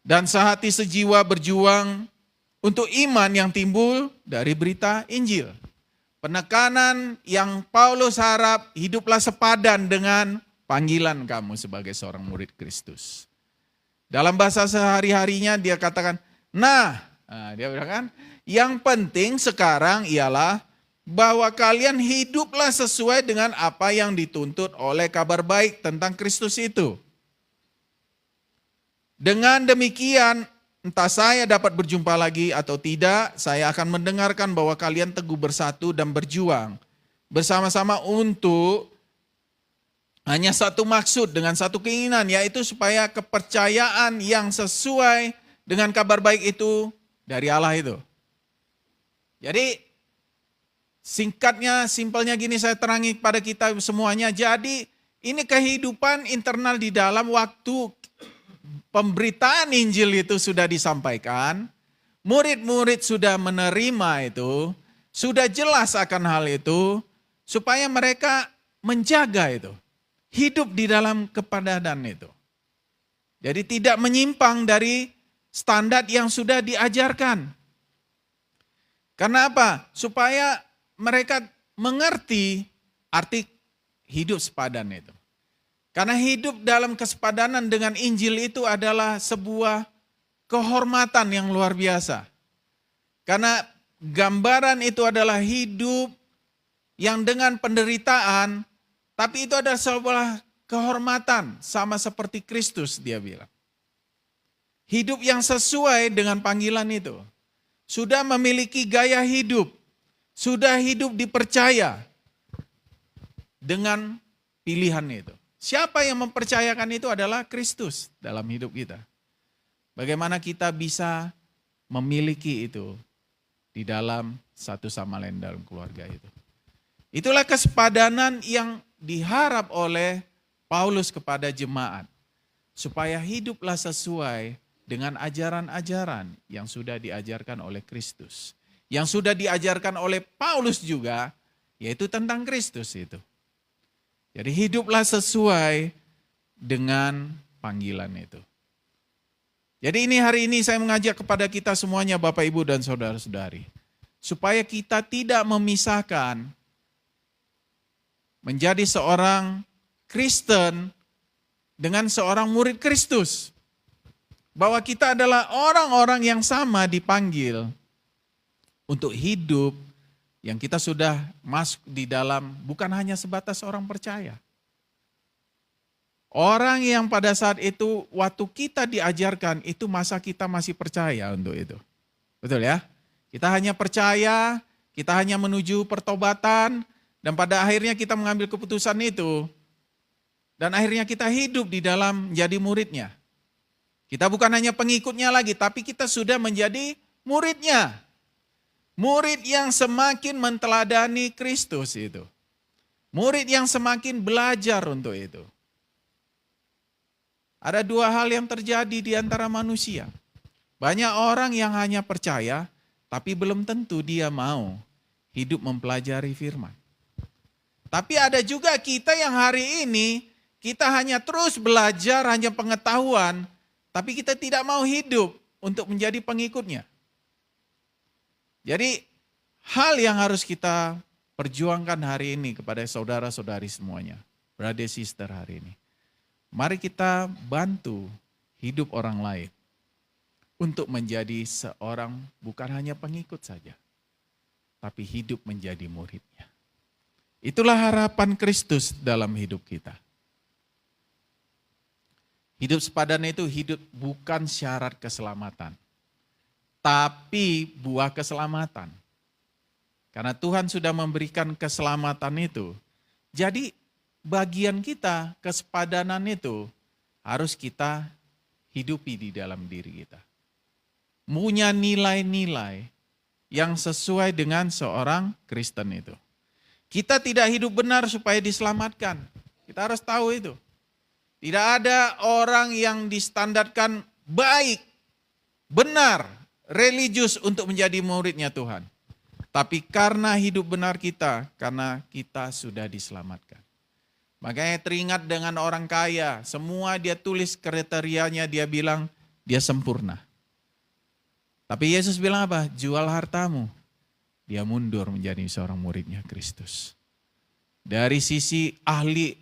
Dan sehati sejiwa berjuang untuk iman yang timbul dari berita Injil. Penekanan yang Paulus harap, hiduplah sepadan dengan panggilan kamu sebagai seorang murid Kristus. Dalam bahasa sehari-harinya dia katakan, dia bilang kan, yang penting sekarang ialah bahwa kalian hiduplah sesuai dengan apa yang dituntut oleh kabar baik tentang Kristus itu. Dengan demikian, entah saya dapat berjumpa lagi atau tidak, saya akan mendengarkan bahwa kalian teguh bersatu dan berjuang bersama-sama untuk hanya satu maksud dengan satu keinginan, yaitu supaya kepercayaan yang sesuai dengan kabar baik itu dari Allah itu. Jadi singkatnya, simpelnya gini saya terangi kepada kita semuanya. Jadi ini kehidupan internal di dalam waktu pemberitaan Injil itu sudah disampaikan. Murid-murid sudah menerima itu, sudah jelas akan hal itu, supaya mereka menjaga itu. Hidup di dalam kepadanan itu. Jadi tidak menyimpang dari standar yang sudah diajarkan. Karena apa? Supaya mereka mengerti arti hidup sepadan itu. Karena hidup dalam kesepadanan dengan Injil itu adalah sebuah kehormatan yang luar biasa. Karena gambaran itu adalah hidup yang dengan penderitaan, tapi itu adalah sebuah kehormatan sama seperti Kristus, dia bilang. Hidup yang sesuai dengan panggilan itu. Sudah memiliki gaya hidup. Sudah hidup dipercaya dengan pilihan itu. Siapa yang mempercayakan itu adalah Kristus dalam hidup kita. Bagaimana kita bisa memiliki itu di dalam satu sama lain dalam keluarga itu. Itulah kesepadanan yang diharap oleh Paulus kepada jemaat. Supaya hiduplah sesuai dengan ajaran-ajaran yang sudah diajarkan oleh Kristus. Yang sudah diajarkan oleh Paulus juga, yaitu tentang Kristus itu. Jadi hiduplah sesuai dengan panggilan itu. Jadi hari ini saya mengajak kepada kita semuanya Bapak Ibu dan Saudara-saudari. Supaya kita tidak memisahkan menjadi seorang Kristen dengan seorang murid Kristus. Bahwa kita adalah orang-orang yang sama dipanggil untuk hidup yang kita sudah masuk di dalam, bukan hanya sebatas orang percaya. Orang yang pada saat itu, waktu kita diajarkan, itu masa kita masih percaya untuk itu. Betul ya? Kita hanya percaya, kita hanya menuju pertobatan, dan pada akhirnya kita mengambil keputusan itu. Dan akhirnya kita hidup di dalam menjadi muridnya. Kita bukan hanya pengikutnya lagi, tapi kita sudah menjadi muridnya. Murid yang semakin menteladani Kristus itu. Murid yang semakin belajar untuk itu. Ada dua hal yang terjadi di antara manusia. Banyak orang yang hanya percaya, Tapi belum tentu dia mau hidup mempelajari firman. Tapi ada juga kita yang hari ini, kita hanya terus belajar, hanya pengetahuan, tapi kita tidak mau hidup untuk menjadi pengikutnya. Jadi hal yang harus kita perjuangkan hari ini kepada saudara-saudari semuanya, brother sister hari ini. Mari kita bantu hidup orang lain untuk menjadi seorang bukan hanya pengikut saja, tapi hidup menjadi muridnya. Itulah harapan Kristus dalam hidup kita. Hidup sepadan itu hidup bukan syarat keselamatan, tapi buah keselamatan. Karena Tuhan sudah memberikan keselamatan itu. Jadi bagian kita, kesepadanan itu harus kita hidupi di dalam diri kita. Punya nilai-nilai yang sesuai dengan seorang Kristen itu. Kita tidak hidup benar supaya diselamatkan. Kita harus tahu itu. Tidak ada orang yang distandarkan baik, benar, religius untuk menjadi muridnya Tuhan. Tapi karena hidup benar kita, karena kita sudah diselamatkan. Makanya teringat dengan orang kaya, semua dia tulis kriterianya, dia bilang dia sempurna. Tapi Yesus bilang apa? Jual hartamu. Dia mundur menjadi seorang muridnya Kristus. Dari sisi ahli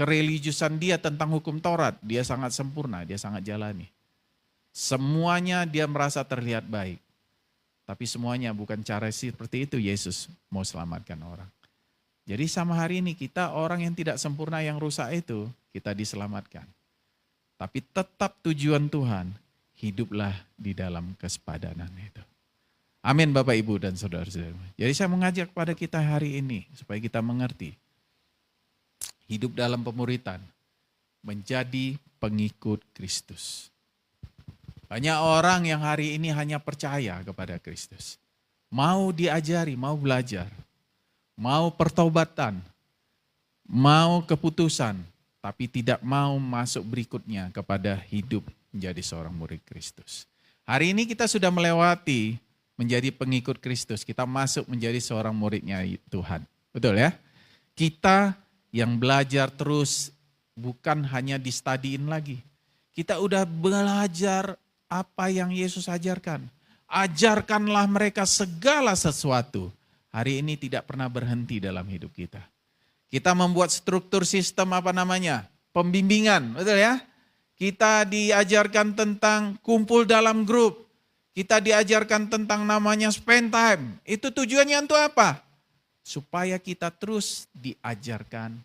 kereligiusan dia tentang hukum Taurat, dia sangat sempurna, dia sangat jalani. Semuanya dia merasa terlihat baik. Tapi semuanya bukan cara seperti itu Yesus mau selamatkan orang. Jadi sama hari ini kita orang yang tidak sempurna yang rusak itu, kita diselamatkan. Tapi tetap tujuan Tuhan, hiduplah di dalam kesepadanan itu. Amin Bapak Ibu dan saudara-saudara. Jadi saya mengajak kepada kita hari ini supaya kita mengerti. Hidup dalam pemuritan, menjadi pengikut Kristus. Banyak orang yang hari ini hanya percaya kepada Kristus. Mau diajari, mau belajar, mau pertobatan, mau keputusan, tapi tidak mau masuk berikutnya kepada hidup menjadi seorang murid Kristus. Hari ini kita sudah melewati menjadi pengikut Kristus, kita masuk menjadi seorang muridnya Tuhan. Betul ya? Kita yang belajar terus bukan hanya di studyin lagi. Kita udah belajar apa yang Yesus ajarkan. Ajarkanlah mereka segala sesuatu. Hari ini tidak pernah berhenti dalam hidup kita. Kita membuat struktur sistem pembimbingan, betul ya? Kita diajarkan tentang kumpul dalam grup. Kita diajarkan tentang namanya spend time. Itu tujuannya untuk apa? Supaya kita terus diajarkan,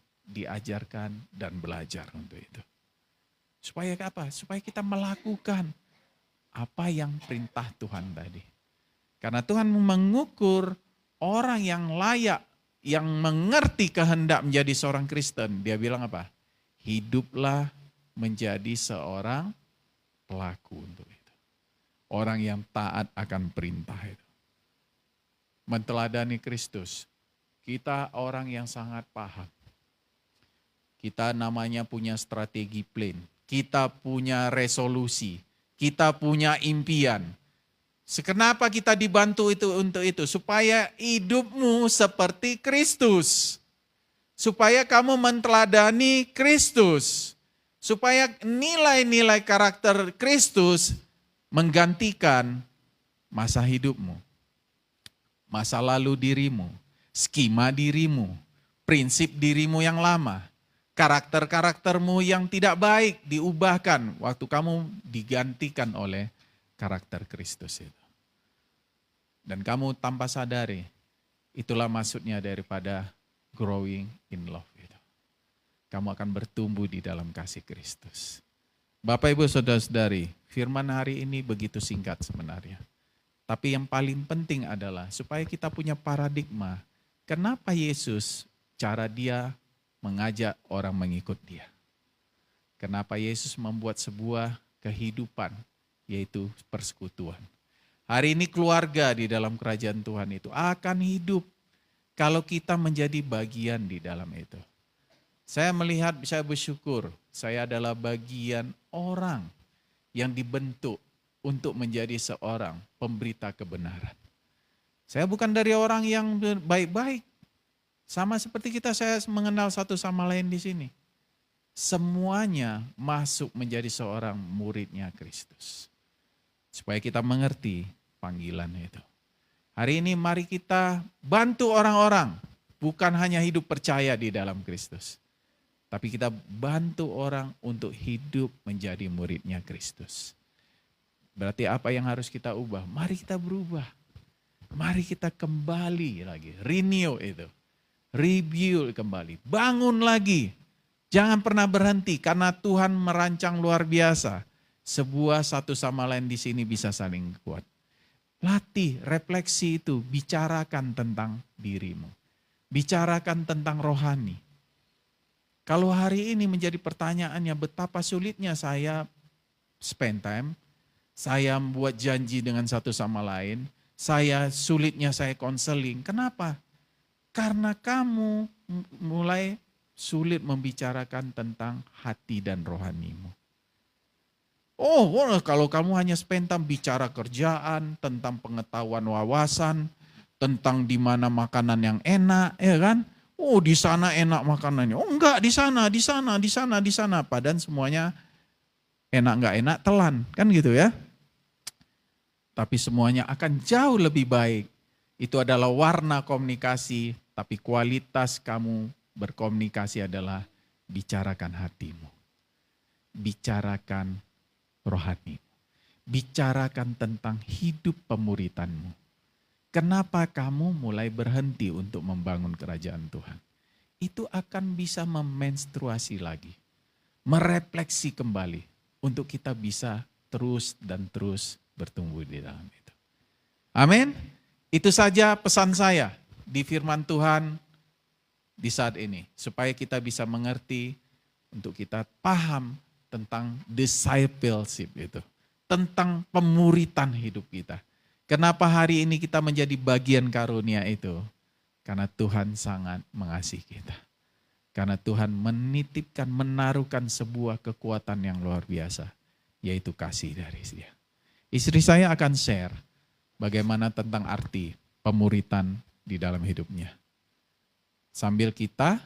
dan belajar untuk itu. Supaya apa? Supaya kita melakukan apa yang perintah Tuhan tadi. Karena Tuhan mengukur orang yang layak, yang mengerti kehendak menjadi seorang Kristen. Dia bilang apa? Hiduplah menjadi seorang pelaku untuk itu. Orang yang taat akan perintah itu. Menteladani Kristus. Kita orang yang sangat paham. Kita namanya punya strategi plan. Kita punya resolusi. Kita punya impian. Kenapa kita dibantu untuk itu? Supaya hidupmu seperti Kristus. Supaya kamu menteladani Kristus. Supaya nilai-nilai karakter Kristus menggantikan masa hidupmu. Masa lalu dirimu. Skema dirimu. Prinsip dirimu yang lama. Karakter-karaktermu yang tidak baik diubahkan waktu kamu digantikan oleh karakter Kristus itu. Dan kamu tanpa sadari, itulah maksudnya daripada growing in love itu. Kamu akan bertumbuh di dalam kasih Kristus. Bapak Ibu Saudara-saudari, firman hari ini begitu singkat sebenarnya. Tapi yang paling penting adalah supaya kita punya paradigma, kenapa Yesus cara dia mengajak orang mengikut dia. Kenapa Yesus membuat sebuah kehidupan, yaitu persekutuan. Hari ini keluarga di dalam kerajaan Tuhan itu akan hidup kalau kita menjadi bagian di dalam itu. Saya melihat, saya bersyukur, saya adalah bagian orang yang dibentuk untuk menjadi seorang pemberita kebenaran. Saya bukan dari orang yang baik-baik. Sama seperti saya mengenal satu sama lain di sini. Semuanya masuk menjadi seorang muridnya Kristus. Supaya kita mengerti panggilan itu. Hari ini mari kita bantu orang-orang. Bukan hanya hidup percaya di dalam Kristus. Tapi kita bantu orang untuk hidup menjadi muridnya Kristus. Berarti apa yang harus kita ubah? Mari kita berubah. Mari kita kembali lagi. Renew itu. Rebuild kembali. Bangun lagi. Jangan pernah berhenti karena Tuhan merancang luar biasa. Sebuah satu sama lain di sini bisa saling kuat. Latih, refleksi itu. Bicarakan tentang dirimu. Bicarakan tentang rohani. Kalau hari ini menjadi pertanyaannya betapa sulitnya saya spend time. Saya membuat janji dengan satu sama lain. Sulitnya saya konseling. Kenapa? Karena kamu mulai sulit membicarakan tentang hati dan rohanimu. Oh, kalau kamu hanya spend time bicara kerjaan, tentang pengetahuan wawasan, tentang di mana makanan yang enak, ya kan? Oh, di sana enak makanannya. Oh, enggak, di sana. Padahal semuanya enak enggak enak telan, kan gitu ya? Tapi semuanya akan jauh lebih baik. Itu adalah warna komunikasi, tapi kualitas kamu berkomunikasi adalah bicarakan hatimu. Bicarakan rohani. Bicarakan tentang hidup pemuritanmu. Kenapa kamu mulai berhenti untuk membangun kerajaan Tuhan? Itu akan bisa memenstruasi lagi. Merefleksi kembali untuk kita bisa terus dan terus bertumbuh di dalam itu. Amin. Itu saja pesan saya di firman Tuhan di saat ini. Supaya kita bisa mengerti untuk kita paham tentang discipleship itu. Tentang pemuritan hidup kita. Kenapa hari ini kita menjadi bagian karunia itu? Karena Tuhan sangat mengasihi kita. Karena Tuhan menitipkan, menaruhkan sebuah kekuatan yang luar biasa. Yaitu kasih dari Dia. Istri saya akan share bagaimana tentang arti pemuritan di dalam hidupnya. Sambil kita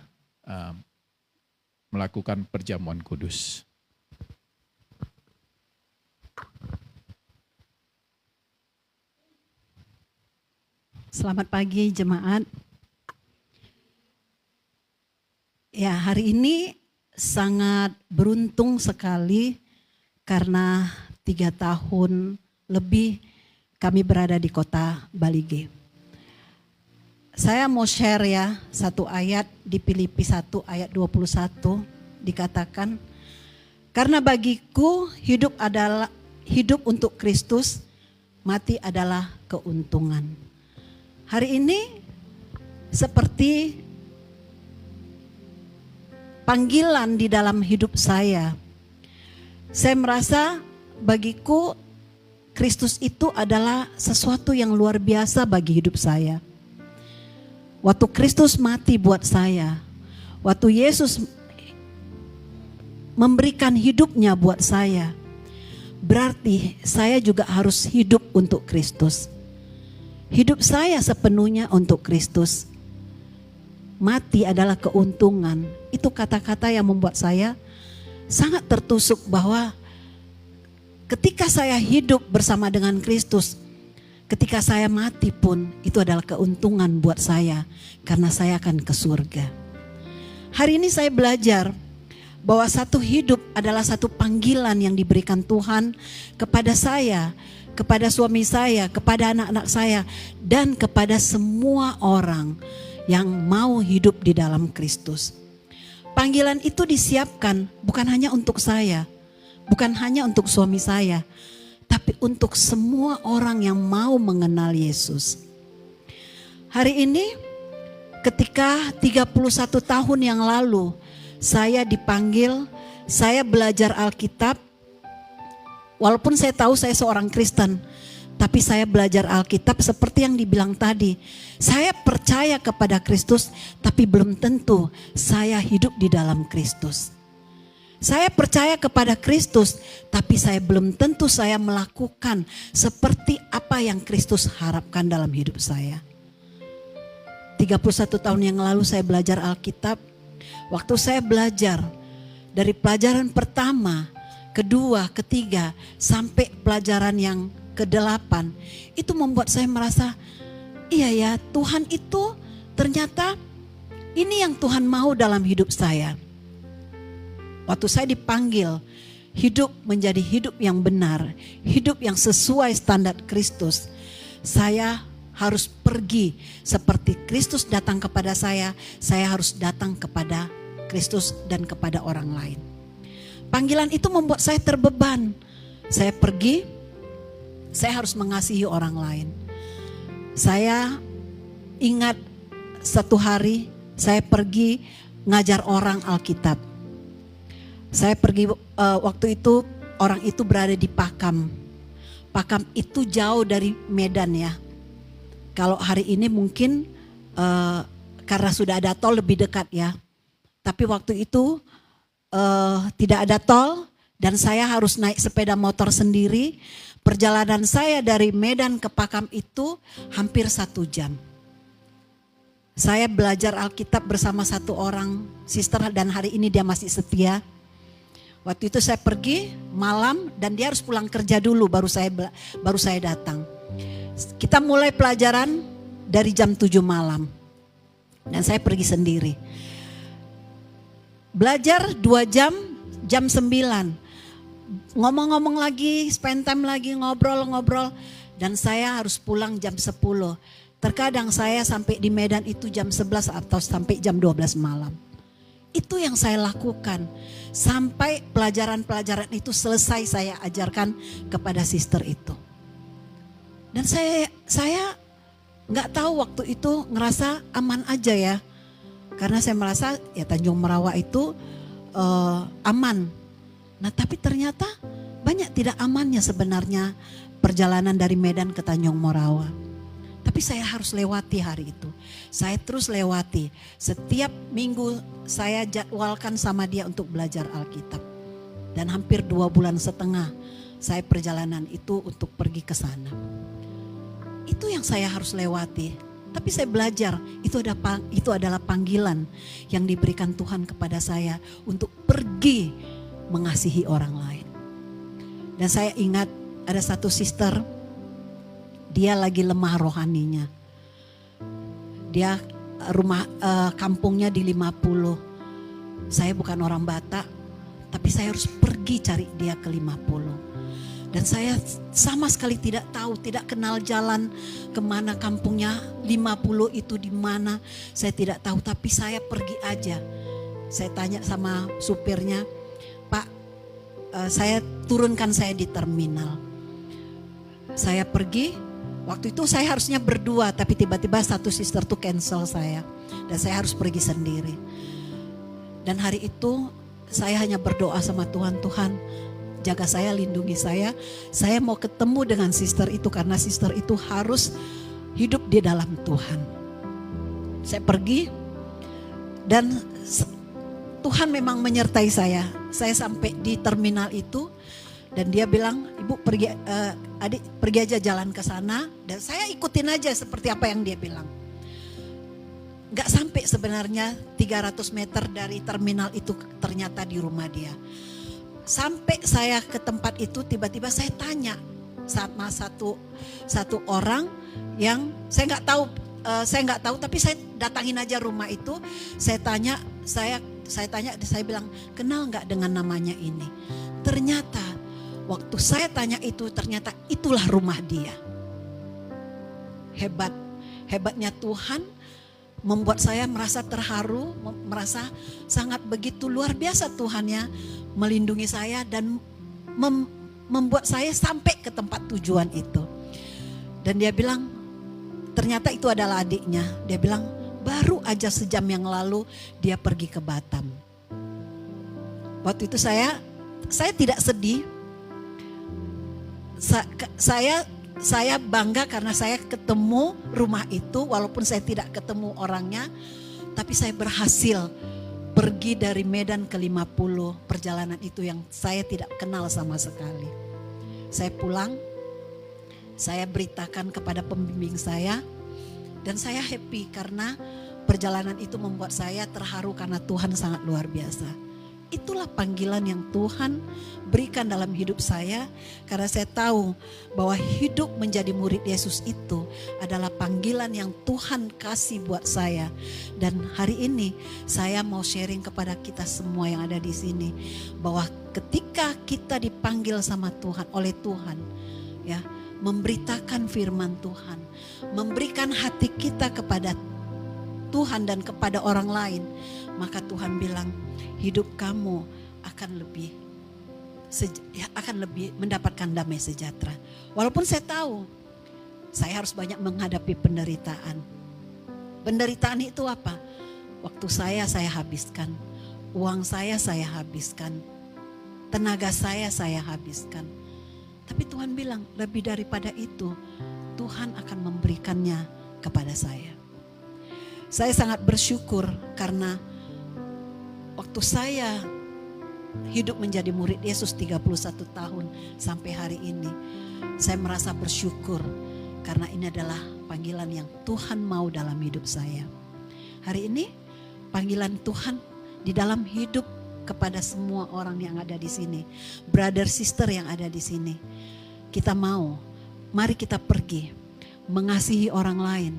melakukan perjamuan kudus. Selamat pagi jemaat. Ya, hari ini sangat beruntung sekali karena 3 tahun lebih kami berada di kota Balige. Saya mau share ya satu ayat di Filipi 1 ayat 21 dikatakan, karena bagiku hidup adalah hidup untuk Kristus, mati adalah keuntungan. Hari ini seperti panggilan di dalam hidup saya. Saya merasa bagiku Kristus itu adalah sesuatu yang luar biasa bagi hidup saya. Waktu Kristus mati buat saya, waktu Yesus memberikan hidupnya buat saya, berarti saya juga harus hidup untuk Kristus. Hidup saya sepenuhnya untuk Kristus. Mati adalah keuntungan. Itu kata-kata yang membuat saya sangat tertusuk bahwa ketika saya hidup bersama dengan Kristus, ketika saya mati pun itu adalah keuntungan buat saya karena saya akan ke surga. Hari ini saya belajar bahwa satu hidup adalah satu panggilan yang diberikan Tuhan kepada saya, kepada suami saya, kepada anak-anak saya, dan kepada semua orang yang mau hidup di dalam Kristus. Panggilan itu disiapkan bukan hanya untuk saya, bukan hanya untuk suami saya, tapi untuk semua orang yang mau mengenal Yesus. Hari ini ketika 31 tahun yang lalu saya dipanggil, saya belajar Alkitab. Walaupun saya tahu saya seorang Kristen, tapi saya belajar Alkitab seperti yang dibilang tadi. Saya percaya kepada Kristus, tapi belum tentu saya hidup di dalam Kristus. Saya percaya kepada Kristus, tapi saya belum tentu saya melakukan seperti apa yang Kristus harapkan dalam hidup saya. 31 tahun yang lalu saya belajar Alkitab. Waktu saya belajar dari pelajaran pertama, kedua, ketiga, sampai pelajaran yang ke-8, itu membuat saya merasa, iya ya, Tuhan itu ternyata ini yang Tuhan mau dalam hidup saya. Waktu saya dipanggil hidup menjadi hidup yang benar, hidup yang sesuai standar Kristus, saya harus pergi seperti Kristus datang kepada saya harus datang kepada Kristus dan kepada orang lain. Panggilan itu membuat saya terbeban. Saya pergi, saya harus mengasihi orang lain. Saya ingat satu hari saya pergi ngajar orang Alkitab. Saya pergi waktu itu, orang itu berada di Pakam. Pakam itu jauh dari Medan ya. Kalau hari ini mungkin karena sudah ada tol lebih dekat ya. Tapi waktu itu tidak ada tol dan saya harus naik sepeda motor sendiri. Perjalanan saya dari Medan ke Pakam itu hampir 1 jam. Saya belajar Alkitab bersama satu orang sister dan hari ini dia masih setia. Waktu itu saya pergi malam dan dia harus pulang kerja dulu baru saya datang. Kita mulai pelajaran dari jam 7 malam. Dan saya pergi sendiri. Belajar 2 jam, jam 9. Ngomong-ngomong lagi, spend time lagi, ngobrol-ngobrol. Dan saya harus pulang jam 10. Terkadang saya sampai di Medan itu jam 11 atau sampai jam 12 malam. Itu yang saya lakukan. Sampai pelajaran-pelajaran itu selesai saya ajarkan kepada sister itu. Dan saya nggak tahu waktu itu ngerasa aman aja ya. Karena saya merasa ya Tanjung Merawa itu aman. Nah tapi ternyata banyak tidak amannya sebenarnya perjalanan dari Medan ke Tanjung Merawa. Tapi saya harus lewati hari itu. Saya terus lewati. Setiap minggu saya jadwalkan sama dia untuk belajar Alkitab. Dan hampir 2,5 bulan saya perjalanan itu untuk pergi ke sana. Itu yang saya harus lewati. Tapi saya belajar, itu adalah panggilan yang diberikan Tuhan kepada saya untuk pergi mengasihi orang lain. Dan saya ingat ada satu sister, dia lagi lemah rohaninya. Dia kampungnya di 50. Saya bukan orang Batak, tapi saya harus pergi cari dia ke 50. Dan saya sama sekali tidak tahu, tidak kenal jalan kemana kampungnya 50 itu di mana. Saya tidak tahu, tapi saya pergi aja. Saya tanya sama supirnya, Pak, saya turunkan saya di terminal. Saya pergi. Waktu itu saya harusnya berdua, tapi tiba-tiba satu sister tuh cancel saya. Dan saya harus pergi sendiri. Dan hari itu saya hanya berdoa sama Tuhan, Tuhan jaga saya, lindungi saya. Saya mau ketemu dengan sister itu karena sister itu harus hidup di dalam Tuhan. Saya pergi dan Tuhan memang menyertai saya. Saya sampai di terminal itu. Dan dia bilang, Ibu pergi, adik pergi aja jalan ke sana. Dan saya ikutin aja seperti apa yang dia bilang. Gak sampai sebenarnya 300 meter dari terminal itu ternyata di rumah dia. Sampai saya ke tempat itu tiba-tiba saya tanya sama satu orang yang saya nggak tahu tapi saya datangin aja rumah itu. Saya tanya, saya bilang, kenal nggak dengan namanya ini? Ternyata waktu saya tanya itu, ternyata itulah rumah dia. Hebatnya Tuhan membuat saya merasa terharu, merasa sangat begitu luar biasa Tuhan ya melindungi saya dan membuat saya sampai ke tempat tujuan itu. Dan dia bilang, ternyata itu adalah adiknya. Dia bilang, baru aja sejam yang lalu dia pergi ke Batam. Waktu itu saya tidak sedih. Saya bangga karena saya ketemu rumah itu, walaupun saya tidak ketemu orangnya, tapi saya berhasil pergi dari Medan ke 50, perjalanan itu yang saya tidak kenal sama sekali. Saya pulang, saya beritakan kepada pembimbing saya, dan saya happy karena perjalanan itu membuat saya terharu karena Tuhan sangat luar biasa. Itulah panggilan yang Tuhan berikan dalam hidup saya, karena saya tahu bahwa hidup menjadi murid Yesus itu adalah panggilan yang Tuhan kasih buat saya. Dan hari ini saya mau sharing kepada kita semua yang ada di sini bahwa ketika kita dipanggil sama Tuhan, oleh Tuhan, ya, memberitakan firman Tuhan, memberikan hati kita kepada Tuhan dan kepada orang lain, maka Tuhan bilang hidup kamu akan lebih mendapatkan damai sejahtera. Walaupun saya tahu saya harus banyak menghadapi penderitaan. Penderitaan itu apa? Waktu saya habiskan, uang saya habiskan, tenaga saya habiskan. Tapi Tuhan bilang lebih daripada itu, Tuhan akan memberikannya kepada saya. Saya sangat bersyukur karena waktu saya hidup menjadi murid Yesus 31 tahun sampai hari ini, saya merasa bersyukur karena ini adalah panggilan yang Tuhan mau dalam hidup saya. Hari ini panggilan Tuhan di dalam hidup kepada semua orang yang ada di sini, brother sister yang ada di sini. Kita mau, mari kita pergi mengasihi orang lain.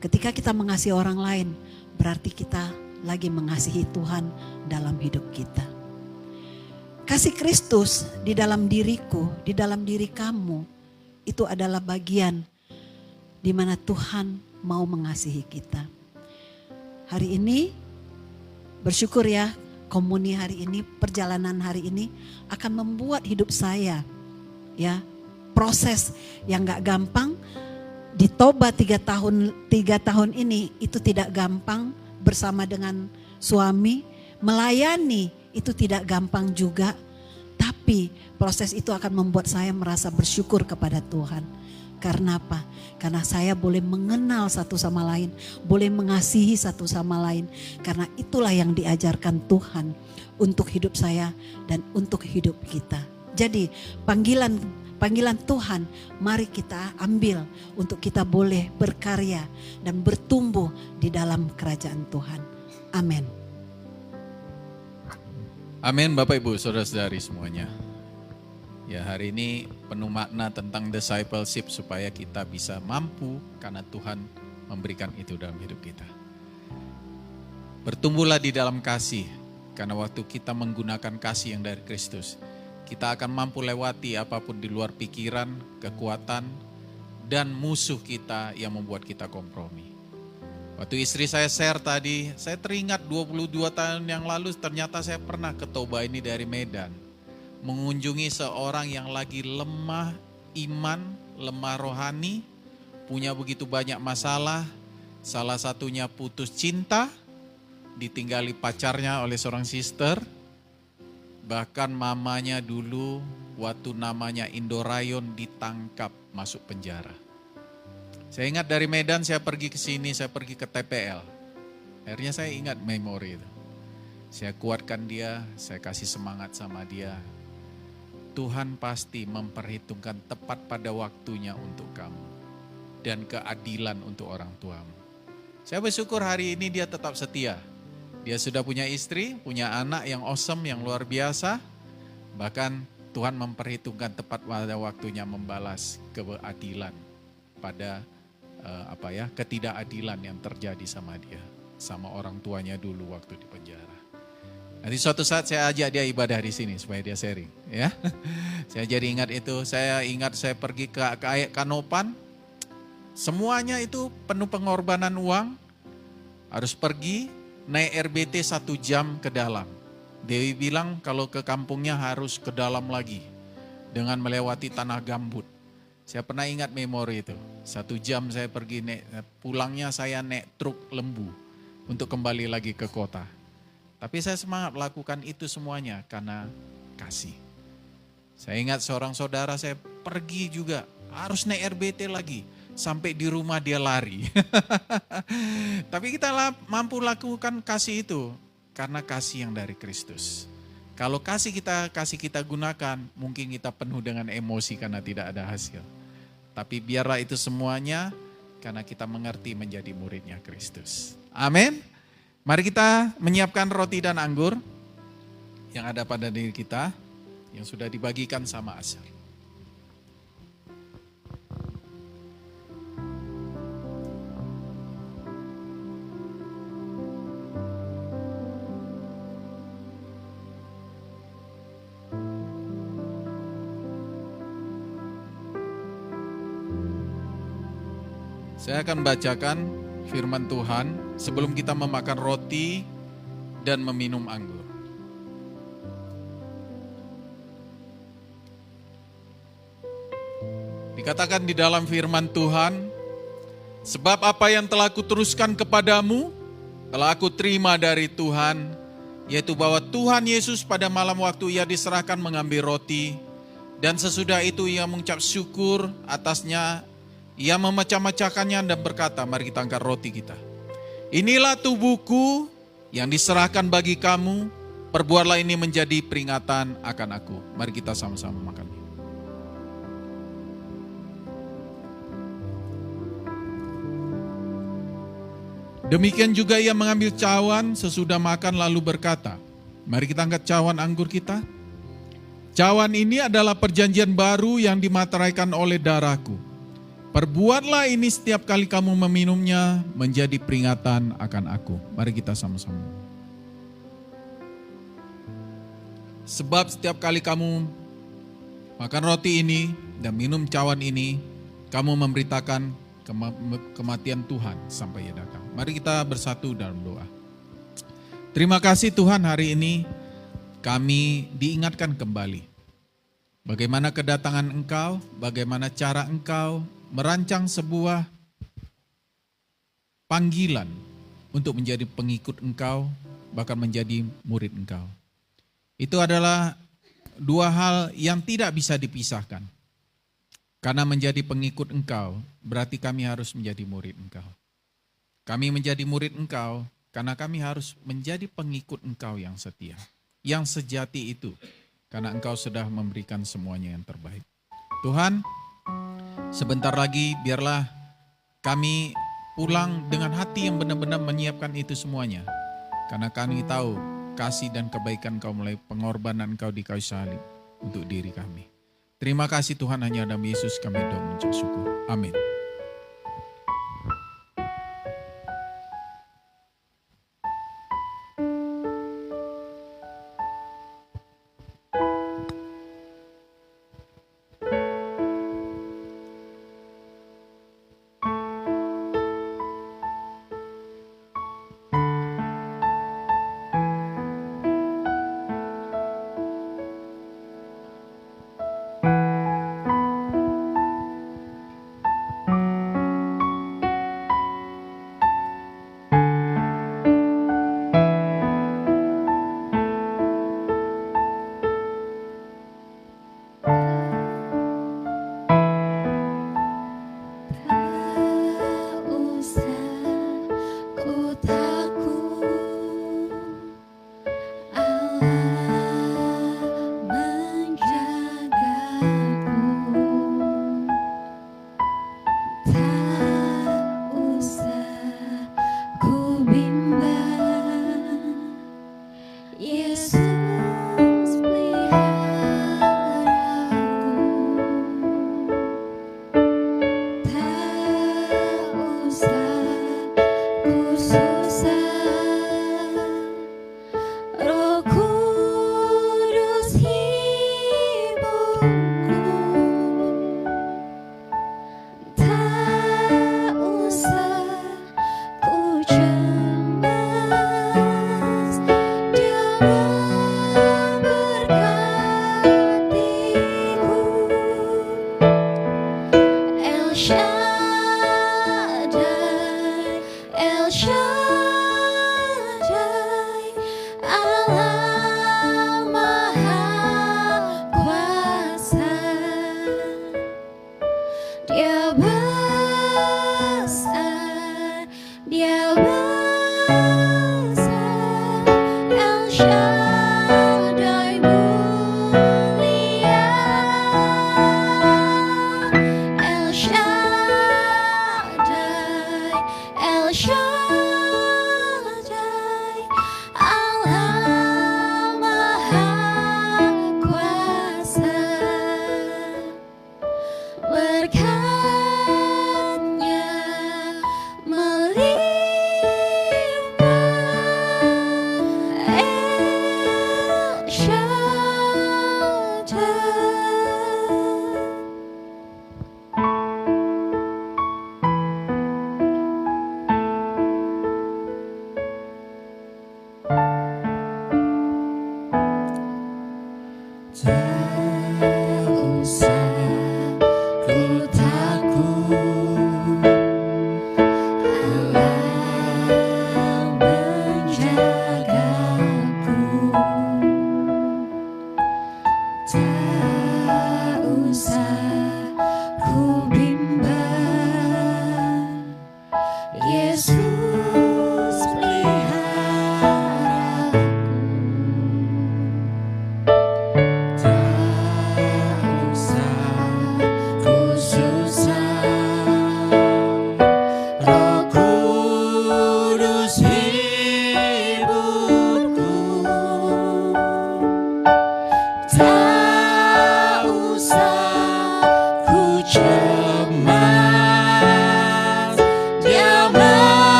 Ketika kita mengasihi orang lain, berarti kita lagi mengasihi Tuhan dalam hidup kita. Kasih Kristus di dalam diriku, di dalam diri kamu, itu adalah bagian di mana Tuhan mau mengasihi kita. Hari ini bersyukur ya, komuni hari ini, perjalanan hari ini akan membuat hidup saya, ya, proses yang gak gampang. Di Toba 3 tahun ini itu tidak gampang bersama dengan suami. Melayani itu tidak gampang juga. Tapi proses itu akan membuat saya merasa bersyukur kepada Tuhan. Karena apa? Karena saya boleh mengenal satu sama lain. Boleh mengasihi satu sama lain. Karena itulah yang diajarkan Tuhan untuk hidup saya dan untuk hidup kita. Jadi panggilan Tuhan, mari kita ambil untuk kita boleh berkarya dan bertumbuh di dalam kerajaan Tuhan. Amin. Amin Bapak Ibu Saudara-saudari semuanya. Ya, hari ini penuh makna tentang discipleship supaya kita bisa mampu karena Tuhan memberikan itu dalam hidup kita. Bertumbuhlah di dalam kasih, karena waktu kita menggunakan kasih yang dari Kristus, kita akan mampu lewati apapun di luar pikiran, kekuatan, dan musuh kita yang membuat kita kompromi. Waktu istri saya share tadi, saya teringat 22 tahun yang lalu ternyata saya pernah ke Toba ini dari Medan. Mengunjungi seorang yang lagi lemah iman, lemah rohani, punya begitu banyak masalah. Salah satunya putus cinta, ditinggali pacarnya oleh seorang sister. Bahkan mamanya dulu waktu namanya Indorayon ditangkap masuk penjara. Saya ingat dari Medan saya pergi ke sini, saya pergi ke TPL. Akhirnya saya ingat memori itu. Saya kuatkan dia, saya kasih semangat sama dia. Tuhan pasti memperhitungkan tepat pada waktunya untuk kamu. Dan keadilan untuk orang tuamu. Saya bersyukur hari ini dia tetap setia. Dia sudah punya istri, punya anak yang awesome, yang luar biasa. Bahkan Tuhan memperhitungkan tepat pada waktunya membalas keadilan pada ketidakadilan yang terjadi sama dia, sama orang tuanya dulu waktu di penjara. Nanti suatu saat saya ajak dia ibadah di sini supaya dia sharing, ya. Saya jadi ingat itu. Saya ingat saya pergi ke Kanopan. Semuanya itu penuh pengorbanan uang. Harus pergi naik RBT 1 jam ke dalam. Dewi bilang kalau ke kampungnya harus ke dalam lagi dengan melewati tanah gambut. Saya pernah ingat memori itu. 1 jam saya pergi pulangnya saya naik truk lembu untuk kembali lagi ke kota. Tapi saya semangat melakukan itu semuanya karena kasih. Saya ingat seorang saudara saya pergi juga harus naik RBT lagi. Sampai di rumah dia lari. Tapi kita mampu lakukan kasih itu. karena kasih yang dari Kristus. Kalau kasih kita gunakan, mungkin kita penuh dengan emosi karena tidak ada hasil. Tapi biarlah itu semuanya karena kita mengerti menjadi muridnya Kristus. Amin. Mari kita menyiapkan roti dan anggur yang ada pada diri kita, yang sudah dibagikan sama Asher. Saya akan bacakan firman Tuhan sebelum kita memakan roti dan meminum anggur. Dikatakan di dalam firman Tuhan, sebab apa yang telah kuteruskan kepadamu, telah aku terima dari Tuhan, yaitu bahwa Tuhan Yesus pada malam waktu ia diserahkan mengambil roti, dan sesudah itu ia mengucap syukur atasnya, ia memecah-mecahkannya dan berkata, mari kita angkat roti kita. Inilah tubuhku yang diserahkan bagi kamu, perbuatlah ini menjadi peringatan akan aku. Mari kita sama-sama makan. Demikian juga ia mengambil cawan sesudah makan lalu berkata, mari kita angkat cawan anggur kita. Cawan ini adalah perjanjian baru yang dimateraikan oleh darahku. Perbuatlah ini setiap kali kamu meminumnya menjadi peringatan akan aku. Mari kita sama-sama. Sebab setiap kali kamu makan roti ini dan minum cawan ini, kamu memberitakan kematian Tuhan sampai ia datang. Mari kita bersatu dalam doa. Terima kasih Tuhan, hari ini kami diingatkan kembali. Bagaimana kedatangan Engkau, bagaimana cara Engkau merancang sebuah panggilan untuk menjadi pengikut Engkau, bahkan menjadi murid Engkau. Itu adalah dua hal yang tidak bisa dipisahkan. Karena menjadi pengikut Engkau, berarti kami harus menjadi murid Engkau. Kami menjadi murid Engkau, karena kami harus menjadi pengikut Engkau yang setia. Yang sejati itu, karena Engkau sudah memberikan semuanya yang terbaik. Tuhan, sebentar lagi biarlah kami pulang dengan hati yang benar-benar menyiapkan itu semuanya. Karena kami tahu kasih dan kebaikan Engkau melalui pengorbanan Engkau di kayu salib untuk diri kami. Terima kasih Tuhan, hanya dalam Yesus kami doa mengucap syukur. Amin.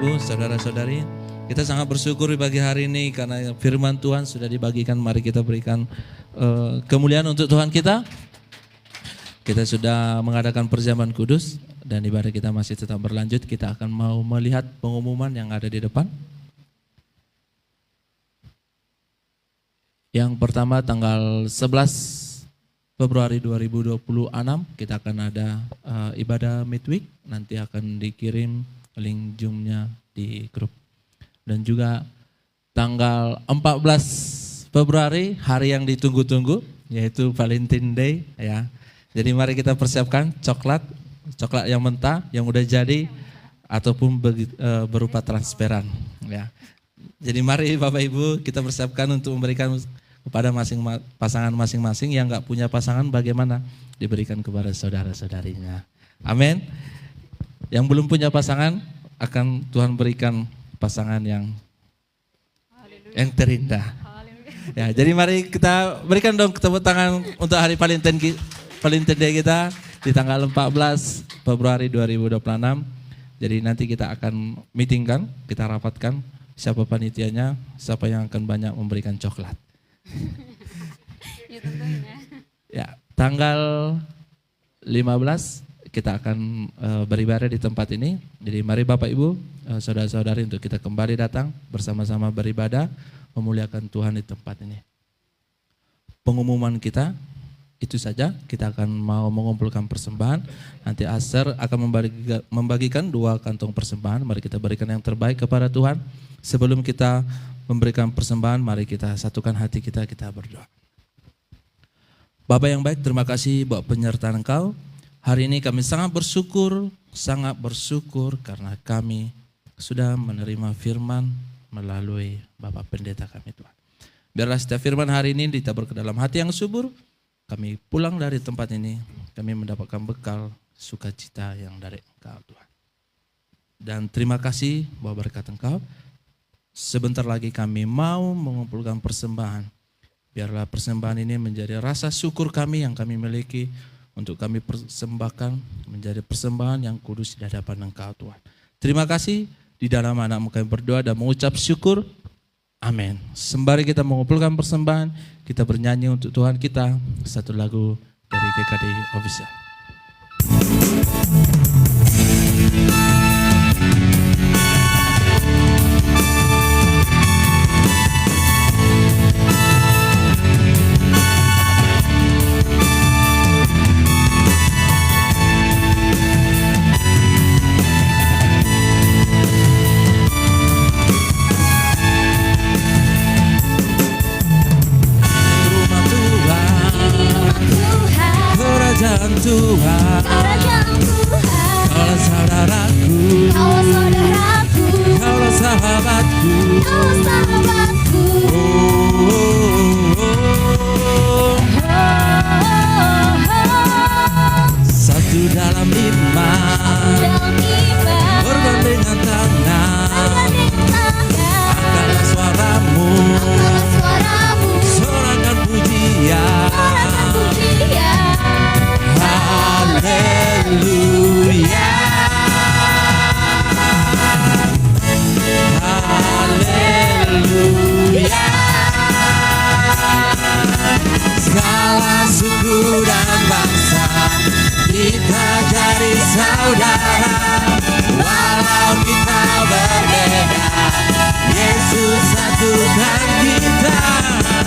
Ibu, saudara-saudari, kita sangat bersyukur di pagi hari ini karena firman Tuhan sudah dibagikan. Mari kita berikan kemuliaan untuk Tuhan kita. Kita sudah mengadakan perjamuan kudus dan ibadah kita masih tetap berlanjut. Kita akan mau melihat pengumuman yang ada di depan. Yang pertama tanggal 11 Februari 2026 kita akan ada ibadah midweek, nanti akan dikirim link Zoom-nya di grup. Dan juga tanggal 14 Februari hari yang ditunggu-tunggu yaitu Valentine Day ya. Jadi mari kita persiapkan coklat yang mentah yang udah jadi ataupun berupa transparan ya. Jadi mari Bapak Ibu kita persiapkan untuk memberikan kepada pasangan masing-masing. Yang enggak punya pasangan bagaimana? Diberikan kepada saudara-saudarinya. Amin. Yang belum punya pasangan akan Tuhan berikan pasangan yang terindah. Ya, jadi mari kita berikan dong tepuk tangan untuk hari Valentine Day kita di tanggal 14 Februari 2026. Jadi nanti kita akan meetingkan, kita rapatkan siapa panitianya, siapa yang akan banyak memberikan coklat. Ya, tanggal 15 kita akan beribadah di tempat ini. Jadi mari Bapak Ibu, saudara-saudari untuk kita kembali datang bersama-sama beribadah, memuliakan Tuhan di tempat ini. Pengumuman kita itu saja, kita akan mau mengumpulkan persembahan. Nanti Aser akan membagikan 2 kantong persembahan. Mari kita berikan yang terbaik kepada Tuhan. Sebelum kita memberikan persembahan, mari kita satukan hati kita berdoa. Bapa yang baik, terima kasih buat penyertaan Engkau. Hari ini kami sangat bersyukur karena kami sudah menerima firman melalui Bapak Pendeta kami Tuhan. Biarlah setiap firman hari ini ditabur ke dalam hati yang subur. Kami pulang dari tempat ini, kami mendapatkan bekal sukacita yang dari Engkau Tuhan. Dan terima kasih bahwa berkat Engkau. Sebentar lagi kami mau mengumpulkan persembahan. Biarlah persembahan ini menjadi rasa syukur kami yang kami miliki untuk kami persembahkan menjadi persembahan yang kudus di hadapan Engkau Tuhan. Terima kasih, di dalam nama kami berdoa dan mengucap syukur. Amin. Sembari kita mengumpulkan persembahan, kita bernyanyi untuk Tuhan kita satu lagu dari GKD Official. Tuhan, kaulah saudaraku, kaulah sahabatku, satu dalam iman, bergandengan tangan, angkatlah suaramu, sorakan pujian. Haleluya, haleluya. Segala suku dan bangsa kita jadi saudara, walau kita berbeda, Yesus satukan kita.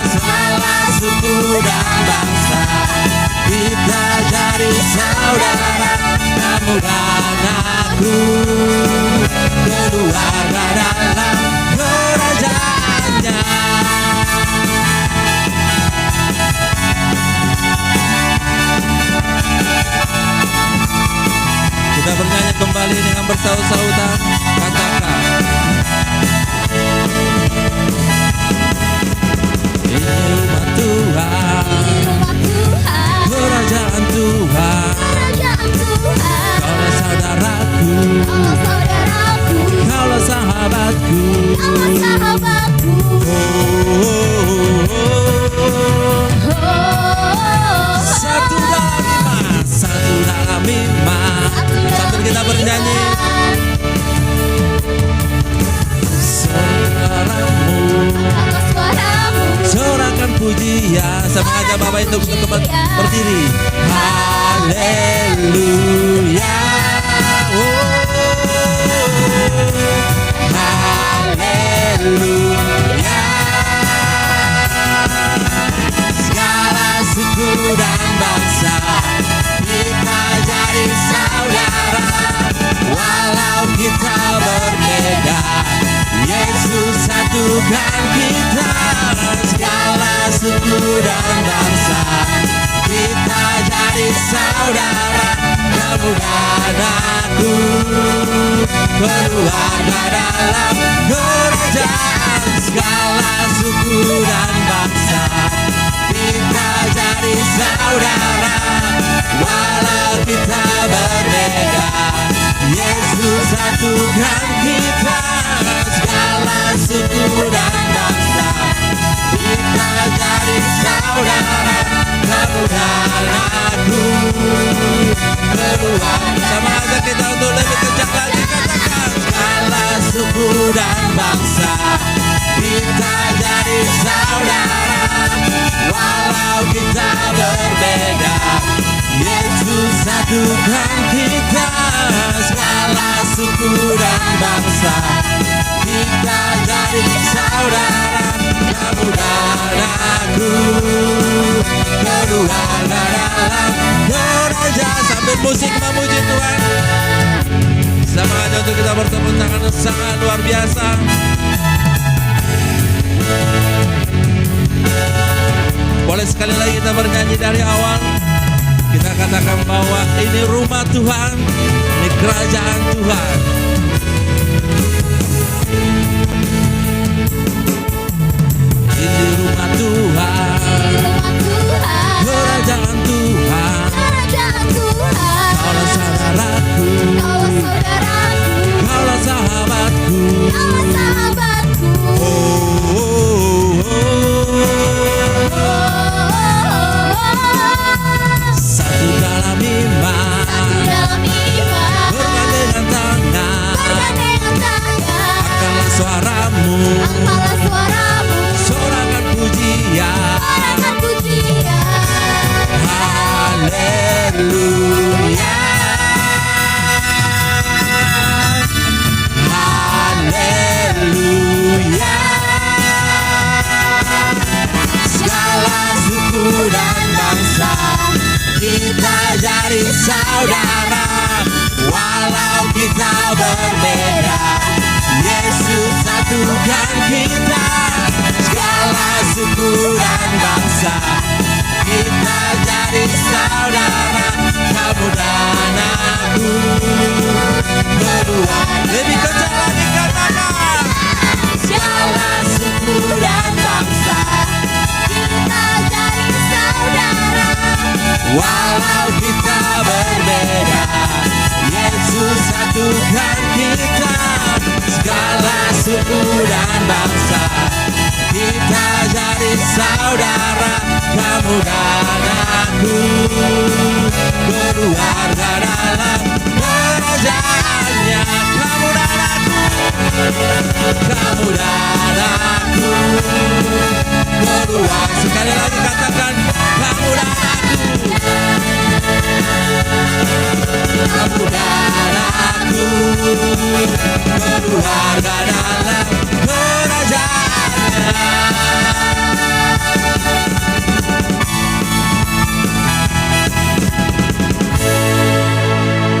Segala suku dan bangsa kita jadi saudara, kamu dan aku keluarga dalam kerajaannya. Kita bernyanyi kembali dengan bersaut-sautan, katakan ini rumah Tuhan, kerajaan Tuhan, kaulah saudaraku, itu berdiri. Haleluya. Oh. Haleluya. Segala suku dan bangsa kita jadi saudara, walau kita berbeda, Yesus satukan kita. Segala suku dan bangsa kita jadi saudara, kamu dan aku keluarga dalam kerajaan. Segala suku dan bangsa kita jadi saudara, walau kita berbeda, Yesus satukan kita. Segala suku dan bangsa kita jadi saudara, kamu dan aku keluar. Sama aja kita untuk lebih kencang lagi, katakan. Segala suku dan bangsa kita jadi saudara, walau kita berbeda, Yesus satukan kita. Segala suku dan bangsa kita jadi saudara, kamu dan aku keluarga dalam kerajaan. Sambil musik memuji Tuhan, sama aja untuk kita bertepuk tangan sangat luar biasa. Boleh sekali lagi kita bernyanyi dari awal. Kita katakan bahwa ini rumah Tuhan, ini kerajaan Tuhan. Ini rumah Tuhan, kerajaan Tuhan. Kaulah saudaraku, kaulah sahabatku. Oh, oh, oh. Satu dalam iman, bergandengan tangan. Angkatlah suaramu, sorakan pujian. Haleluya. Haleluya. Segala suku dan bangsa kita jadi saudara, walau kita berbeda, Yesus satukan kita. Segala suku dan bangsa kita jadi saudara, kamu dan aku berdua. Lebih kencang lagi katakan. Segala suku dan bangsa kita jadi saudara, walau kita berbeda, Yesus satukan kita. Segala suku dan bangsa kita jadi saudara, kamu dan aku keluarga dalam kerajaannya. Kamu dan aku, kamu dan aku keluar. Sekali lagi katakan, kamu dan aku, kamu dan aku keluarga dalam kerajaannya.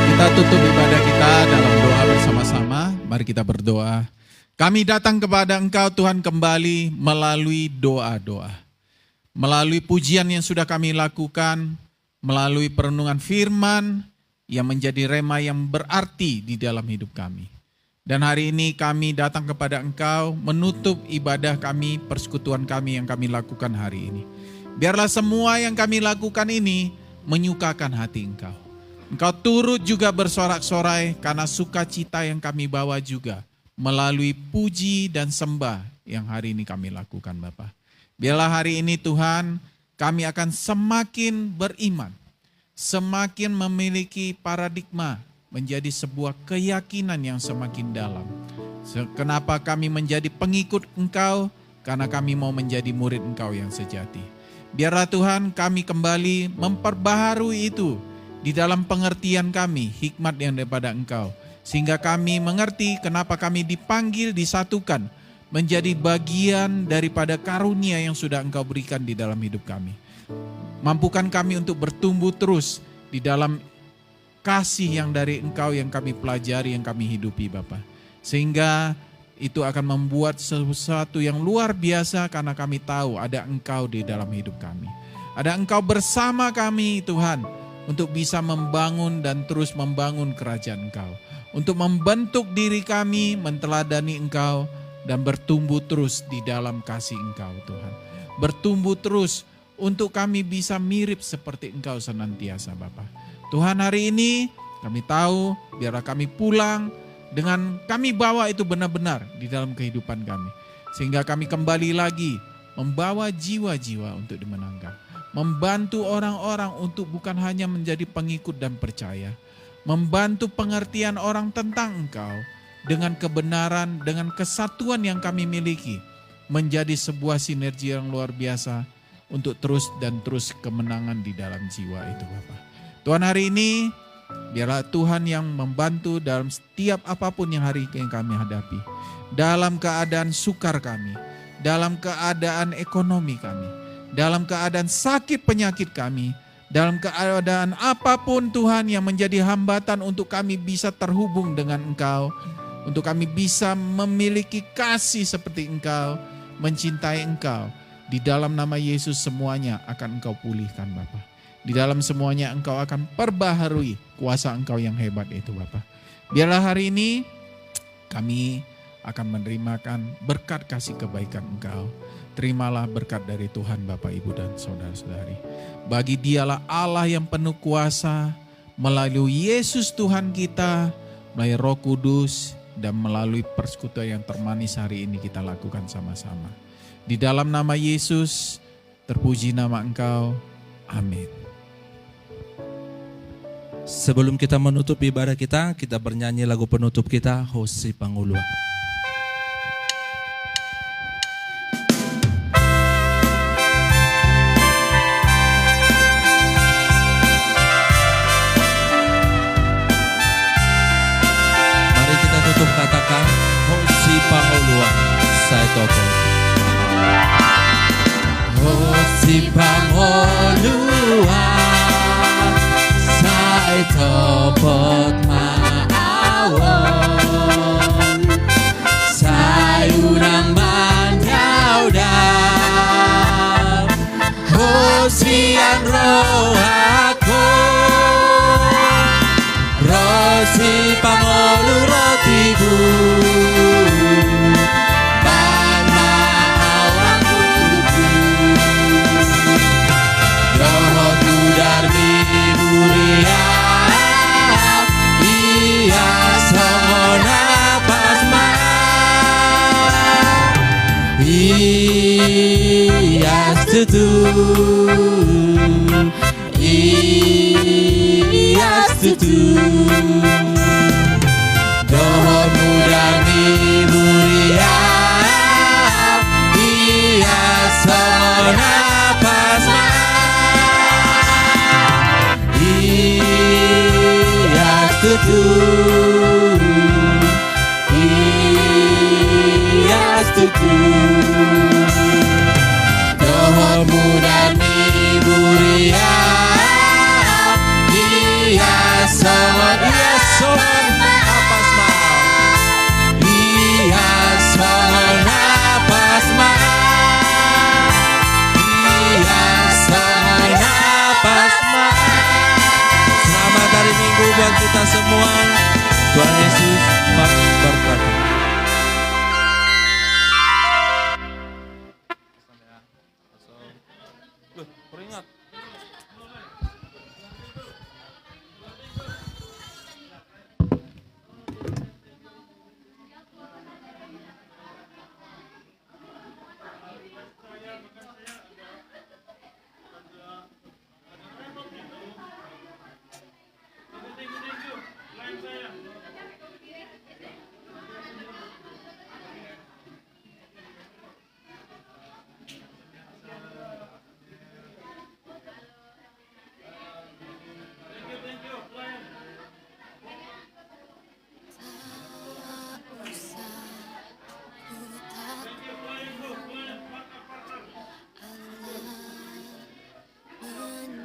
Kita tutup ibadah kita dalam doa bersama-sama. Mari kita berdoa. Kami datang kepada Engkau Tuhan kembali melalui doa-doa. Melalui pujian yang sudah kami lakukan, melalui perenungan firman yang menjadi rema yang berarti di dalam hidup kami. Dan hari ini kami datang kepada Engkau menutup ibadah kami, persekutuan kami yang kami lakukan hari ini. Biarlah semua yang kami lakukan ini menyukakan hati Engkau. Engkau turut juga bersorak-sorai karena sukacita yang kami bawa juga melalui puji dan sembah yang hari ini kami lakukan Bapa. Biarlah hari ini Tuhan kami akan semakin beriman, semakin memiliki paradigma menjadi sebuah keyakinan yang semakin dalam. Kenapa kami menjadi pengikut Engkau? Karena kami mau menjadi murid Engkau yang sejati. Biarlah Tuhan kami kembali memperbaharui itu di dalam pengertian kami, hikmat yang daripada Engkau. Sehingga kami mengerti kenapa kami dipanggil, disatukan, menjadi bagian daripada karunia yang sudah Engkau berikan di dalam hidup kami. Mampukan kami untuk bertumbuh terus di dalam kasih yang dari Engkau yang kami pelajari, yang kami hidupi Bapa. Sehingga itu akan membuat sesuatu yang luar biasa karena kami tahu ada Engkau di dalam hidup kami. Ada Engkau bersama kami Tuhan untuk bisa membangun dan terus membangun kerajaan Engkau. Untuk membentuk diri kami menteladani Engkau dan bertumbuh terus di dalam kasih Engkau Tuhan. Bertumbuh terus untuk kami bisa mirip seperti Engkau senantiasa Bapa. Tuhan hari ini kami tahu biarlah kami pulang dengan kami bawa itu benar-benar di dalam kehidupan kami. Sehingga kami kembali lagi membawa jiwa-jiwa untuk dimenangkan. Membantu orang-orang untuk bukan hanya menjadi pengikut dan percaya. Membantu pengertian orang tentang Engkau dengan kebenaran, dengan kesatuan yang kami miliki. Menjadi sebuah sinergi yang luar biasa untuk terus dan terus kemenangan di dalam jiwa itu Bapak. Tuhan hari ini biarlah Tuhan yang membantu dalam setiap apapun yang hari yang kami hadapi. Dalam keadaan sukar kami, dalam keadaan ekonomi kami, dalam keadaan sakit penyakit kami, dalam keadaan apapun Tuhan yang menjadi hambatan untuk kami bisa terhubung dengan Engkau, untuk kami bisa memiliki kasih seperti Engkau, mencintai Engkau. Di dalam nama Yesus semuanya akan Engkau pulihkan Bapa. Di dalam semuanya Engkau akan perbaharui kuasa Engkau yang hebat itu Bapa. Biarlah hari ini kami akan menerimakan berkat kasih kebaikan Engkau. Terimalah berkat dari Tuhan Bapak Ibu dan saudara-saudari. Bagi Dialah Allah yang penuh kuasa melalui Yesus Tuhan kita, melalui Roh Kudus dan melalui persekutuan yang termanis hari ini kita lakukan sama-sama. Di dalam nama Yesus terpuji nama Engkau. Amin. Sebelum kita menutup ibadah kita bernyanyi lagu penutup kita, Hosi Panguluan. Mari kita tutup katakan, Hosi Panguluan, saya toko. Hosi Panguluan, topot maawon sayunang manyaudam hosian rohaku rosi pangolu rotibu ban maawang kutubu rohotu darmi buria Dohon muda mi mulia Ia sona pasma Ia setuju Dohon muda mi mulia Ia son napas mau Ia son napas mau Ia son napas mau. Selamat hari Minggu buat kita semua. Tuhan Yesus berkati. Peringat.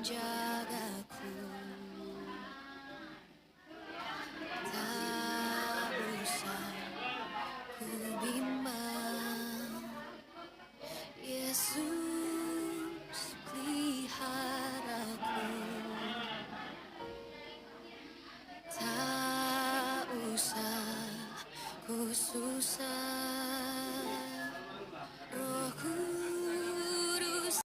menjagaku. Tak usah ku bimbang, Yesus peliharaku. Tak usah ku susah